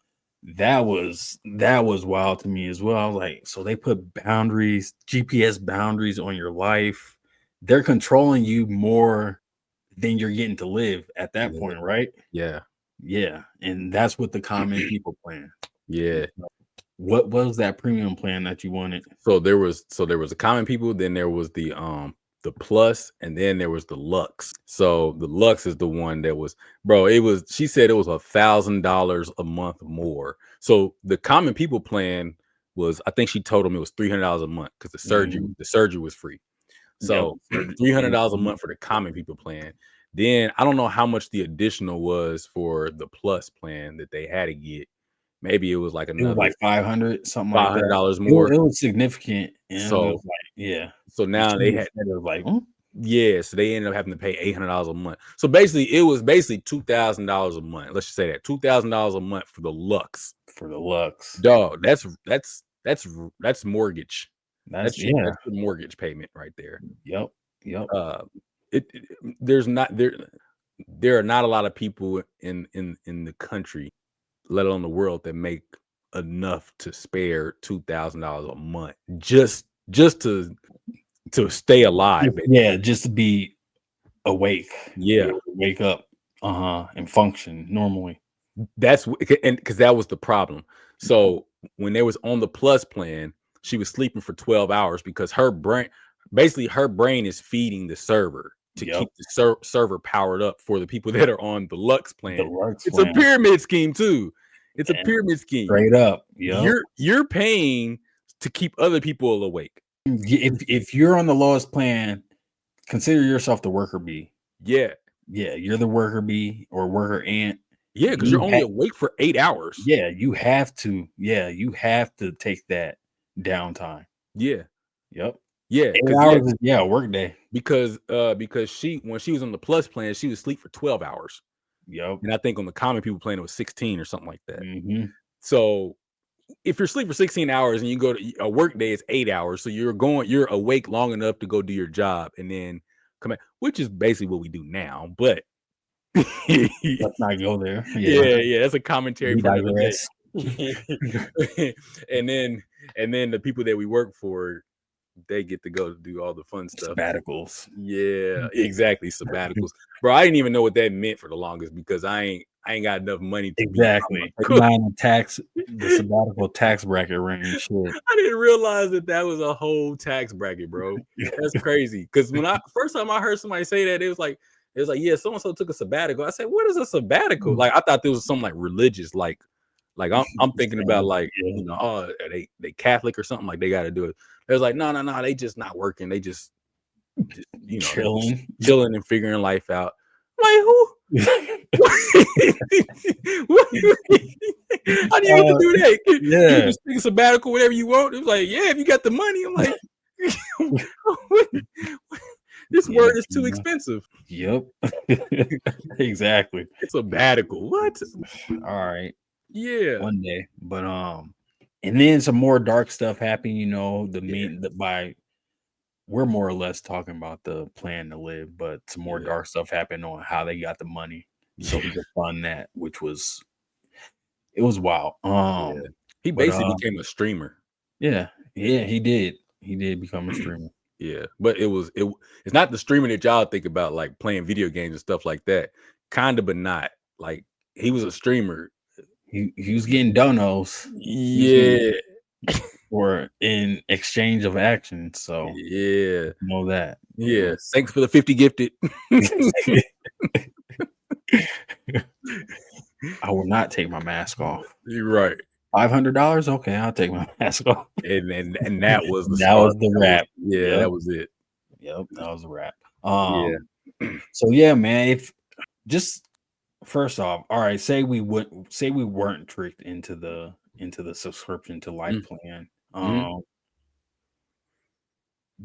That was wild to me as well. I was like, so they put boundaries, GPS boundaries on your life. They're controlling you more than you're getting to live at that point, right? Yeah. And that's what the Common People Plan. Yeah. What was that premium plan that you wanted? So there was a Common People, then there was the Plus, and then there was the Lux. So the Lux is the one that was, bro, she said it was $1,000 a month more. So the Common People Plan was, I think she told him it was $300 a month because the surgery was free. So $300 a month for the Common People Plan. Then I don't know how much the additional was for the Plus plan that they had to get. Maybe it was like another, it was like 500, something like that. $500 more. It was significant. So So now they had, it was like, so they ended up having to pay $800 a month. So basically, it was $2,000 a month. Let's just say that $2,000 a month for the Lux. For the Lux, dog. That's mortgage. That's the mortgage payment right there. Yep. There are not a lot of people in the country, let alone the world, that make enough to spare $2,000 a month just to stay alive. Just to be awake. Wake up and function normally. That's because that was the problem. So when they was on the Plus plan, she was sleeping for 12 hours because her brain is feeding the server to keep the server powered up for the people that are on the Lux plan. It's a pyramid scheme too. It's a pyramid scheme. Straight up. You're paying to keep other people awake. If you're on the lowest plan, consider yourself the worker bee. Yeah, you're the worker bee or worker ant. Yeah, because you're only awake for 8 hours. Yeah, you have to. Yeah, you have to take that downtime. Yeah. Yep. Yeah. 8 hours. Work day. Because when she was on the Plus plan, she was asleep for 12 hours. Yep. And I think on the Common People plan, it was 16 or something like that. So if you're asleep for 16 hours and you go to a work day, it's 8 hours. So you're awake long enough to go do your job and then come back, which is basically what we do now. But let's not go there. Yeah, that's a commentary for another day. and then the people that we work for, they get to go do all the fun stuff. Sabbaticals. Yeah, exactly. Sabbaticals. Bro, I didn't even know what that meant for the longest because I ain't got enough money to exactly. The sabbatical tax bracket range. Shit. I didn't realize that was a whole tax bracket, bro. That's crazy. Because when first time I heard somebody say that, it was like, yeah, so and so took a sabbatical. I said, what is a sabbatical? Like I thought there was something like religious, like I'm thinking about like are they Catholic or something, like they got to do it. It was like no, they just not working. They just chilling and figuring life out. I'm like who? How do you get to do that? You just take a sabbatical, whatever you want. It was like if you got the money. I'm like. This word is too expensive. Yep. Exactly. It's a sabbatical. What? All right. Yeah. One day. But and then some more dark stuff happened, we're more or less talking about the plan to live, but some more dark stuff happened on how they got the money. So he could fund that, which was wild. He basically became a streamer. Yeah, he did. He did become a streamer. Yeah, but it's not the streaming that y'all think about, like playing video games and stuff like that. Kind of, but not. Like he was a streamer. He was getting donos. Yeah. Or in exchange of action. So know that. Yeah. Thanks for the 50 gifted. I will not take my mask off. You're right. $500. Okay, I'll take my mask off. And that was the that was the wrap. Yeah, that was it. Yep, that was a wrap. Yeah. So yeah, man. If just first off, all right, say we weren't tricked into the subscription to life plan.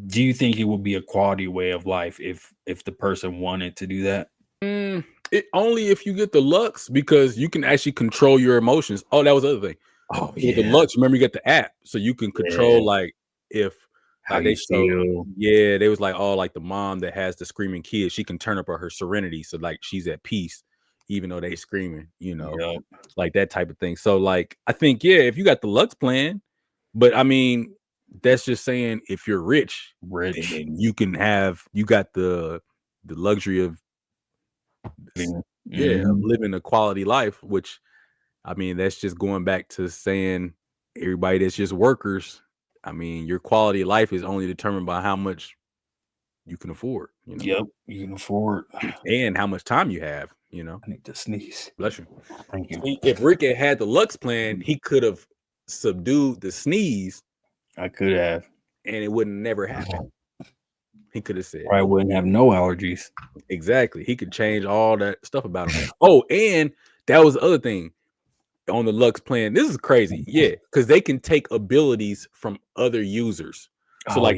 Do you think it would be a quality way of life if the person wanted to do that? It only if you get the Lux, because you can actually control your emotions. Oh, that was the other thing. Oh, with the Lux, remember you get the app, so you can control like if how they feel. Yeah, they was like, oh, like the mom that has the screaming kids, she can turn up her serenity, so like she's at peace, even though they screaming, you know, like that type of thing. So like, I think if you got the Lux plan, but I mean, that's just saying if you're rich, and you got the luxury of living a quality life, which I mean, that's just going back to saying everybody that's just workers. I mean, your quality of life is only determined by how much you can afford. You know? Yep, you can afford, and how much time you have. You know, I need to sneeze. Bless you. Thank you. If Rick had the Lux plan, he could have subdued the sneeze. I could have, and it would never happen. He could have said, I wouldn't have no allergies. Exactly. He could change all that stuff about him. Oh, and that was the other thing. On the Lux plan, this is crazy, because they can take abilities from other users. So, if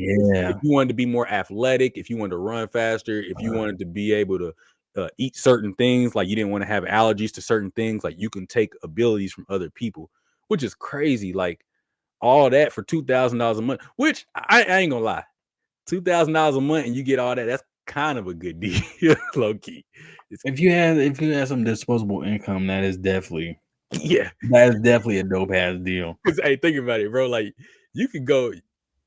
you wanted to be more athletic, if you wanted to run faster, if you wanted to be able to eat certain things, like you didn't want to have allergies to certain things, like you can take abilities from other people, which is crazy. Like all that for $2,000 a month, which I ain't gonna lie, $2,000 a month and you get all that. That's kind of a good deal, low key. If you had some disposable income, that is definitely. That is definitely a dope ass deal. Because hey, think about it, bro. Like you could go,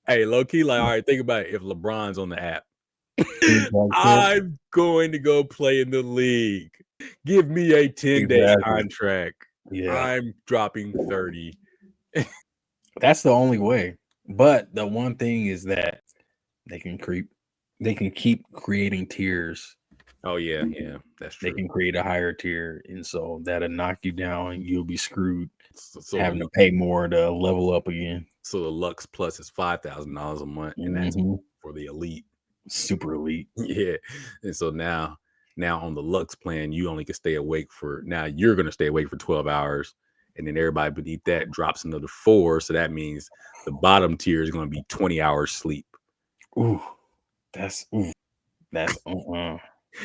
hey, low key, like all right, think about it. If LeBron's on the app, I'm going to go play in the league. Give me a 10-day contract. I'm dropping 30. That's the only way. But the one thing is that they can keep creating tiers. Oh yeah, that's true. They can create a higher tier, and so that'll knock you down, and you'll be screwed, having to pay more to level up again. So the Lux Plus is $5,000 a month, and that's for the elite, super elite. Yeah, and so now on the Lux plan, you only can stay awake for. Now you're going to stay awake for 12 hours, and then everybody beneath that drops another 4. So that means the bottom tier is going to be 20 hours sleep. That's.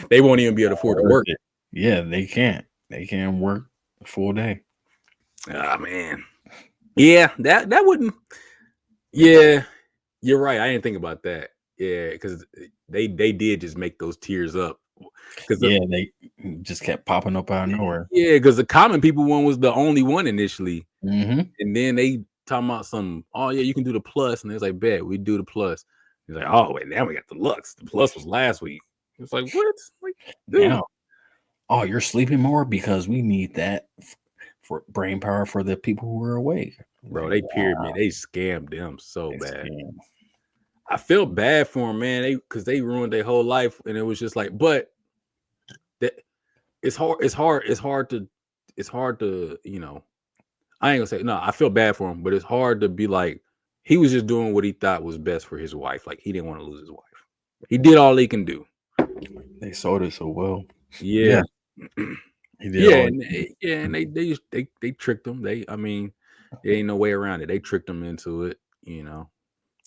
They won't even be able to afford to work. Yeah, they can't. They can't work a full day. Ah, man. Yeah, that wouldn't. Yeah, you're right. I didn't think about that. Yeah, because they did just make those tiers up. They just kept popping up out of nowhere. Yeah, because the common people one was the only one initially, and then they talking about some. Oh yeah, you can do the plus, and they was like, bet we do the plus. He's like, oh wait, now we got the Lux. The plus was last week. It's like, what? Like, dude. Now, you're sleeping more because we need that for brain power for the people who are awake. Bro, they pyramid, they scammed them so bad. I feel bad for them, man. Because they ruined their whole life, and it was just like, but that it's hard to, you know. I ain't gonna say no. I feel bad for him, but it's hard to be like he was just doing what he thought was best for his wife. Like he didn't want to lose his wife. He did all he can do. They sold it so well. Yeah. He did and they tricked him. There ain't no way around it. They tricked him into it, you know.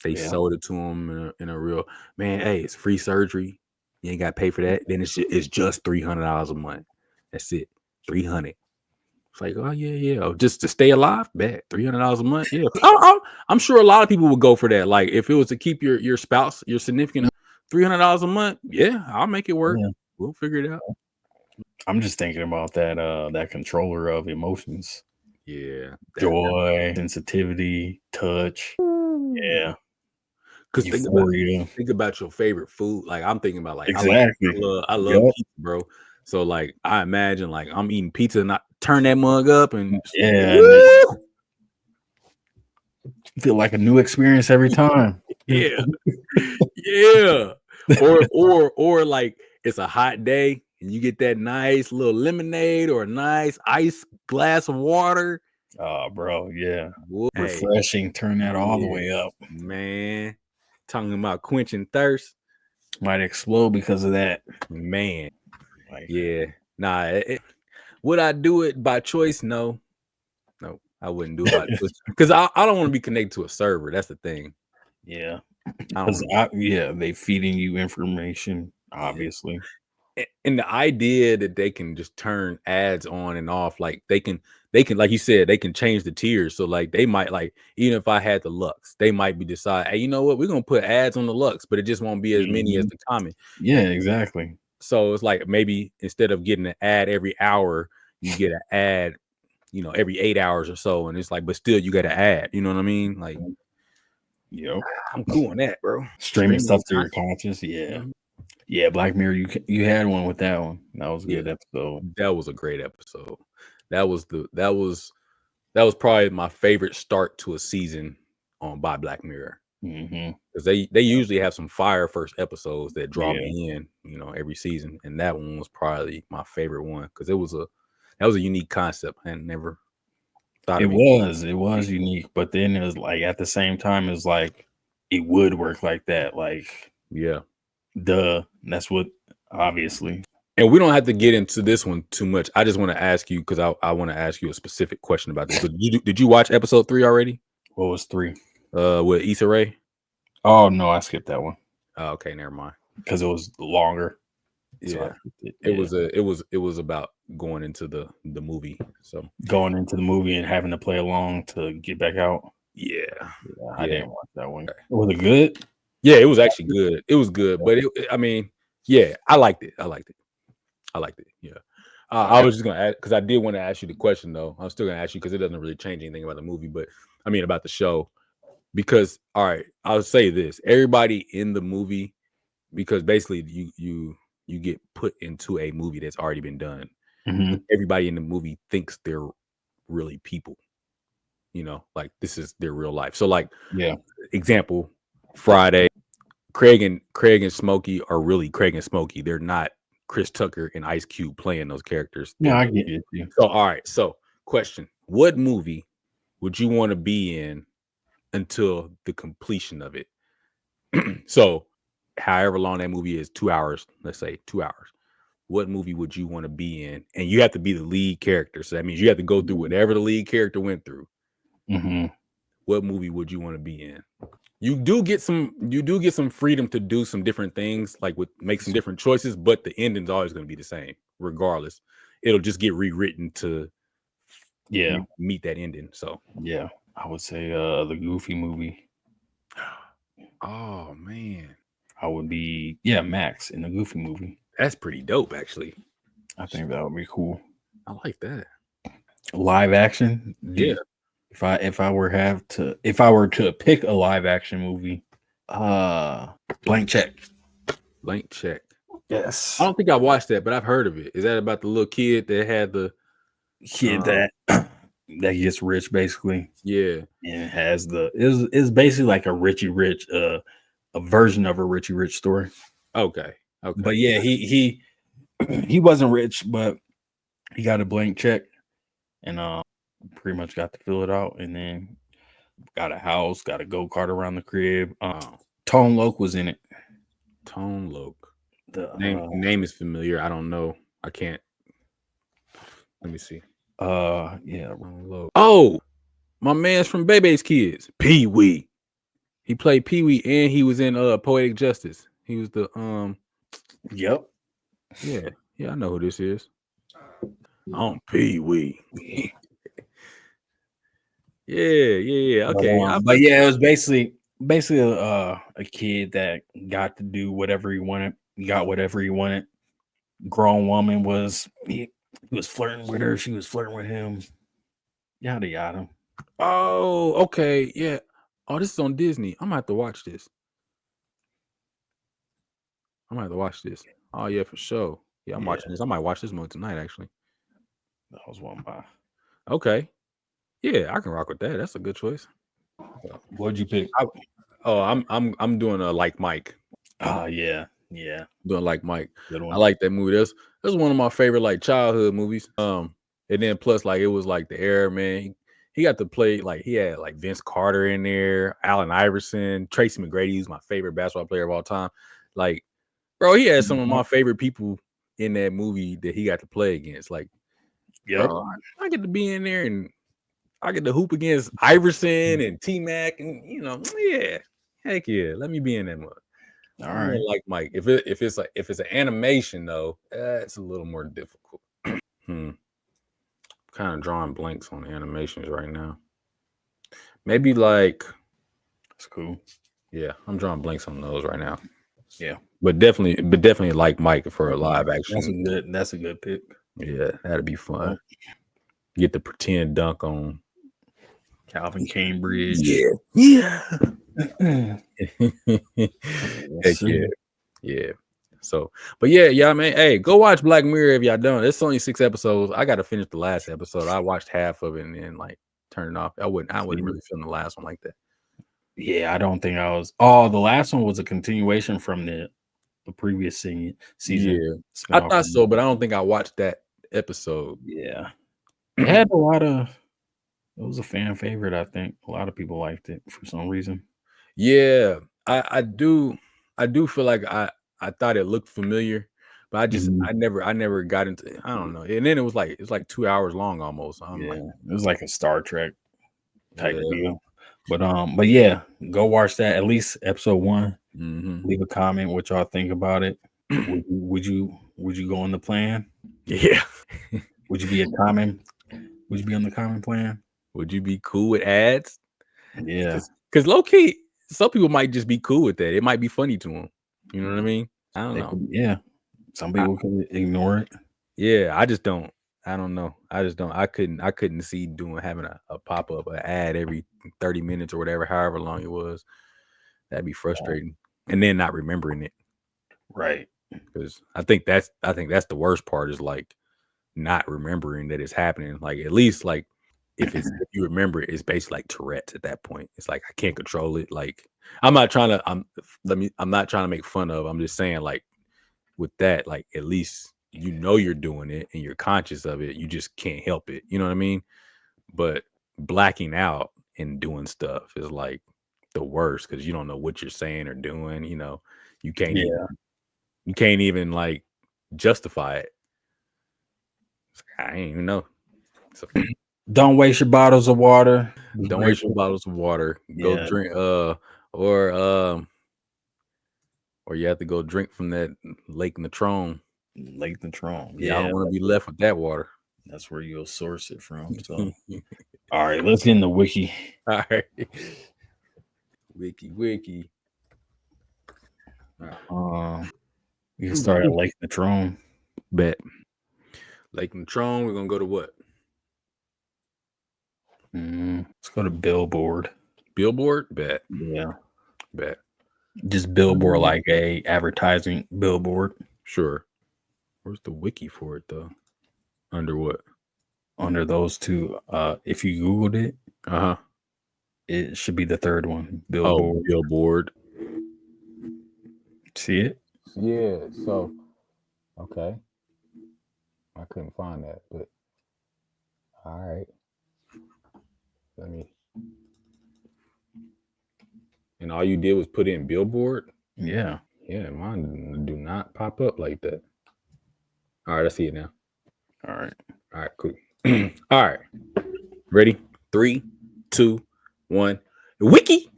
They sold it to him in a real man. Hey, it's free surgery. You ain't got to pay for that. Then it's just $300 a month. That's it, $300. It's like, oh yeah. Just to stay alive, bet $300 a month. Yeah, I'm sure a lot of people would go for that. Like if it was to keep your spouse, your significant, $300 a month. Yeah, I'll make it work. Yeah. We'll figure it out. I'm just thinking about that controller of emotions. Yeah, joy, sensitivity, touch. Yeah. Because think about your favorite food. Like I'm thinking about like exactly. I love pizza, bro. So like I imagine like I'm eating pizza and I turn that mug up and feel like a new experience every time. Yeah. Or like it's a hot day and you get that nice little lemonade or a nice ice glass of water Oh, bro, yeah. Hey, Refreshing. Turn that all the way up. Man. Talking about quenching thirst. Might explode because of that. Man. Yeah. Nah, would I do it by choice? No, I wouldn't do it by choice. Because I don't want to be connected to a server. That's the thing. Yeah. Because they feeding you information, obviously. And the idea that they can just turn ads on and off, like they can, like you said, they can change the tiers. So like they might, like, even if I had the Lux, they might be decide, hey, you know what, we're gonna put ads on the Lux, but it just won't be as many as the common. Yeah, exactly. So it's like maybe instead of getting an ad every hour, you get an ad, every 8 hours or so, and it's like, but still you got an ad. You know what I mean? Like, I'm cool on that, bro. Streaming stuff to your conscience. Yeah. Yeah, Black Mirror, you had one with that one. That was a good episode. That was a great episode. That was probably my favorite start to a season by Black Mirror. Because they usually have some fire first episodes that draw me in, every season, and that one was probably my favorite one because that was a unique concept. I had never thought it was unique, but then it was like at the same time, it's like it would work like that. Like, that's what, obviously. And we don't have to get into this one too much. I just want to ask you, because I want to ask you a specific question about this. Did you watch episode 3 already? What was 3? With Issa Rae? Oh no, I skipped that one. Oh, okay, never mind. Because it was longer. Yeah, so it was about going into the movie. So going into the movie and having to play along to get back out. Yeah, I didn't watch that one. Was it good? Yeah, it was actually good. It was good, but I mean, yeah, I liked it. Yeah. I was just gonna ask, because I did want to ask you the question though. I'm still gonna ask you because it doesn't really change anything about the movie, but I mean about the show. Because all right, I'll say this: everybody in the movie, because basically you get put into a movie that's already been done. Everybody in the movie thinks they're really people. Like this is their real life. So like, example, Friday, Craig and Smokey are really Craig and Smokey. They're not Chris Tucker and Ice Cube playing those characters. Yeah, I get it. So all right, so question: what movie would you want to be in until the completion of it? So however long that movie is, 2 hours, let's say 2 hours. What movie would you want to be in? And you have to be the lead character. So that means you have to go through whatever the lead character went through. What movie would you want to be in? You do get some freedom to do some different things, like make some different choices, but the ending's always going to be the same, regardless. It'll just get rewritten to meet that ending. So yeah, I would say the Goofy movie. Oh man, I would be Max in the Goofy movie. That's pretty dope, actually. I think that would be cool. I like that. Live action, If I were to pick a live action movie, Blank Check. Blank Check. Yes. I don't think I watched that, but I've heard of it. Is that about the little kid that had the kid that gets rich, basically? Yeah. And it has it's basically like a Richie Rich, a version of a Richie Rich story. Okay. But yeah, he wasn't rich, but he got a blank check and pretty much got to fill it out, and then got a house, got a go-kart around the crib. Tone Loc was in it. Tone Loc. The name is familiar. I don't know. I can't. Let me see. Yeah. Oh, my man's from Bebe's Kids. Pee Wee. He played Pee Wee, and he was in Poetic Justice. He was the Yep. Yeah, I know who this is. I'm Pee Wee. Yeah. Okay. But yeah, it was basically a kid that got to do whatever he wanted. He got whatever he wanted. Grown woman he was flirting with her. She was flirting with him. Yada yada. Oh, okay. Yeah. Oh, this is on Disney. I'm gonna have to watch this. Oh yeah, for sure. Yeah, I'm watching this. I might watch this movie tonight, actually. That was one by. Okay. Yeah, I can rock with that. That's a good choice. What'd you pick? I'm doing a Like Mike. Yeah. Doing Like Mike. I like that movie. That's one of my favorite like childhood movies. And then plus like it was like the era, man. he got to play like he had like Vince Carter in there, Allen Iverson, Tracy McGrady, who's my favorite basketball player of all time. Like, bro, he had some of my favorite people in that movie that he got to play against. Like, bro, I get to be in there and I get to hoop against Iverson and T-Mac, and yeah, heck yeah, let me be in that mug. All right, like Mike. If it's an animation though, it's a little more difficult. Kind of drawing blanks on animations right now. Maybe like that's cool. Yeah, I'm drawing blanks on those right now. Yeah, but definitely like Mike for a live action. That's a good pick. Yeah, that'd be fun. Get the pretend dunk on Calvin Cambridge. Yeah. Heck yeah. So, but yeah, man. Hey, go watch Black Mirror if y'all done. It's only 6 episodes. I got to finish the last episode. I watched half of it and then like turn it off. I wasn't really feeling the last one like that. Yeah, I don't think I was. Oh, the last one was a continuation from the previous season. Yeah, I thought so, but I don't think I watched that episode. Yeah, it had a lot of. It was a fan favorite. I think a lot of people liked it for some reason. Yeah, I do feel like I thought it looked familiar, but I never got into it. I don't know. And then it was like 2 hours long almost. It was like a Star Trek type deal. But yeah, go watch that, at least episode 1. Leave a comment what y'all think about it. Would you go on the plan? Yeah. Would you be Would you be on the common plan? Would you be cool with ads? Yeah, because low key, some people might just be cool with that. It might be funny to them. You know what I mean? I don't know. Yeah, some people can ignore it. Yeah, I just don't. I don't know. I just don't. I couldn't see having a pop up, an ad every 30 minutes or whatever, however long it was. That'd be frustrating, and then not remembering it. Right. Because I think that's the worst part is like not remembering that it's happening. Like at least like if you remember it, it's basically like Tourette's at that point. It's like I can't control it. Like I'm not trying to make fun of. I'm just saying like with that, like at least you're doing it and you're conscious of it. You just can't help it. You know what I mean? But blacking out and doing stuff is like the worst because you don't know what you're saying or doing. You can't even like justify it. I ain't even know. So, don't waste your bottles of water. Don't waste your bottles of water. Go drink or you have to go drink from that Lake Natron. Yeah, I don't want to be left with that water. That's where you'll source it from. So all right, let's get in the wiki. All right. Wiki. All right. We can start at Lake Natron. Bet. Lake Natron, we're gonna go to what? Let's go to Billboard. Billboard? Bet. Yeah. Bet. Just Billboard, like a advertising billboard. Sure. Where's the wiki for it though? Under what? Under those two. If you Googled it, it should be the third one. Billboard. Oh, Billboard. See it? Yeah. So, okay. I couldn't find that, but all right. Let me. And all you did was put in Billboard? Yeah. Yeah, mine do not pop up like that. All right, I see it now. All right, cool. All right. Ready? 3, 2, 1. Wiki.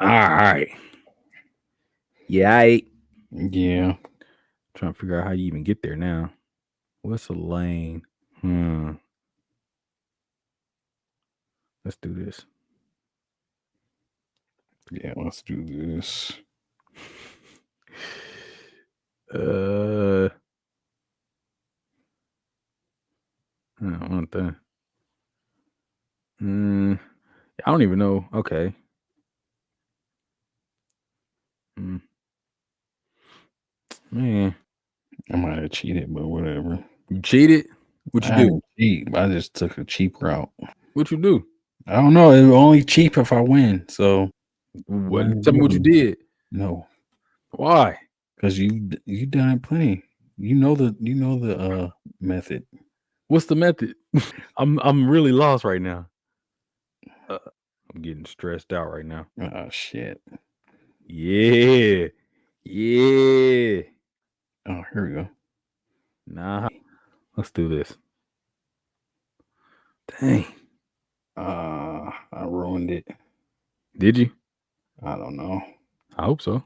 All right. Yeah. Trying to figure out how you even get there now. What's a lane? Let's do this. Yeah, let's do this. I don't want that. I don't even know. Okay. Man, I might have cheated, but whatever. You cheated? What you do? Cheat. I just took a cheap route. What you do? I don't know. It will only cheap if I win. So, tell me what you did. No. Why? Because you done it plenty. You know the method. What's the method? I'm really lost right now. I'm getting stressed out right now. Oh shit. Yeah. Oh, here we go. Nah. Let's do this. Dang. I ruined it. Did you? I don't know. I hope so.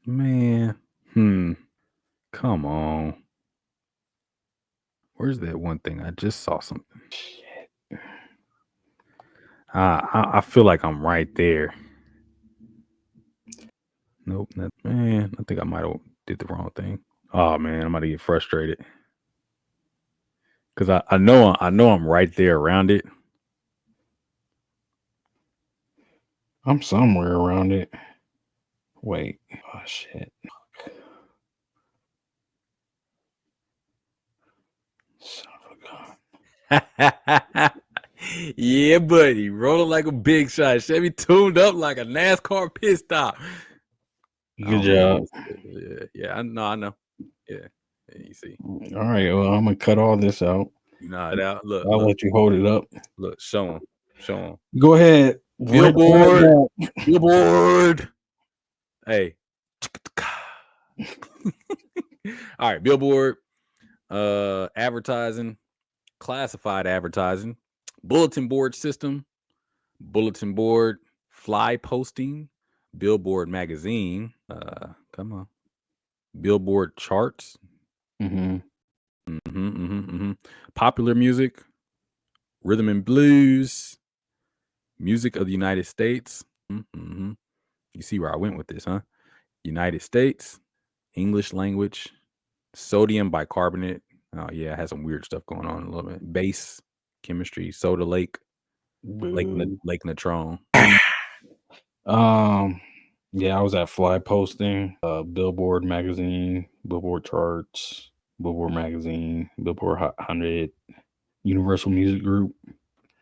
Man. Come on. Where's that one thing? I just saw something. Shit. I feel like I'm right there. Nope. Man, I think I might have did the wrong thing. Oh man, I'm gonna get frustrated. Cause I know I'm right there around it. I'm somewhere around it. Wait. Oh shit. Son of a gun. Yeah, buddy. Rolling like a big shot. Chevy tuned up like a NASCAR pit stop. Good job. Yeah. I know. Yeah. You see. All right. Well, I'm gonna cut all this out. Knock it out. Look. I'll let you hold it up. Look. Show him. Go ahead. Billboard. Hey. All right. Billboard. Advertising. Classified advertising. Bulletin board system. Bulletin board. Fly posting. Billboard magazine. Come on. Billboard charts. Popular music. Rhythm and blues. Music of the United States. You see where I went with this, huh? United States. English language. Sodium bicarbonate. Oh yeah, it has some weird stuff going on a little bit. Base. Chemistry. Soda Lake. Lake Natron. Yeah, I was at Fly Posting, Billboard magazine, Billboard charts, Billboard magazine, Billboard Hot 100, Universal Music Group,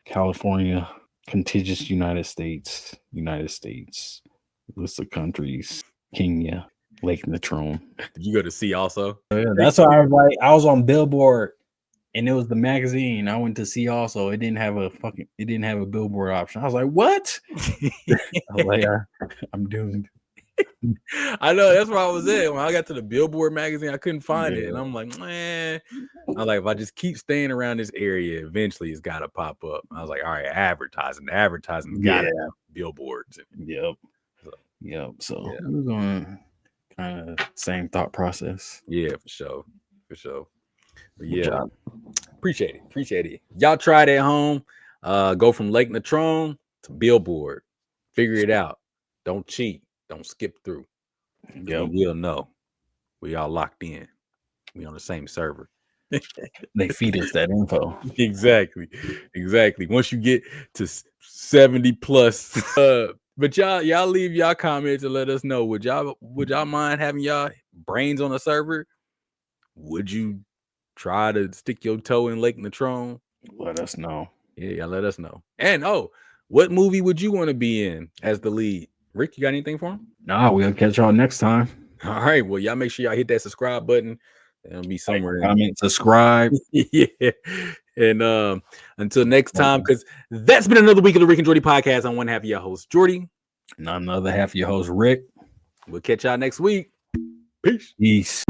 California, contiguous United States, list of countries, Kenya, Lake Natron. Did you go to see also? Yeah, that's why I was like, I was on Billboard, and it was the magazine. I went to see also. It didn't have a Billboard option. I was like, what? I was like, I'm doomed. I know, that's where I was at. When I got to the Billboard magazine, I couldn't find it. And I'm like, man. I'm like, if I just keep staying around this area, eventually it's got to pop up. I was like, all right, advertising's got to have billboards. Yep. So we're going kind of same thought process. Yeah, for sure. But yeah, appreciate it. Y'all try it at home. Go from Lake Natron to Billboard. Figure it out. Don't cheat. Don't skip through. Yep. We will know. We all locked in. We on the same server. They feed us that info. Exactly. Once you get to 70 plus, but y'all leave y'all comments and let us know. Would y'all mind having y'all brains on a server? Would you try to stick your toe in Lake Natron? Let us know. Yeah, let us know. And what movie would you want to be in as the lead? Rick, you got anything for him? Nah, we'll catch y'all next time. All right. Well, y'all make sure y'all hit that subscribe button. It'll be somewhere. Comment, subscribe. Yeah. And until next time, because that's been another week of the Rick and Jordy Podcast. I'm one half of your host, Jordy. And I'm the other half of your host, Rick. We'll catch y'all next week. Peace.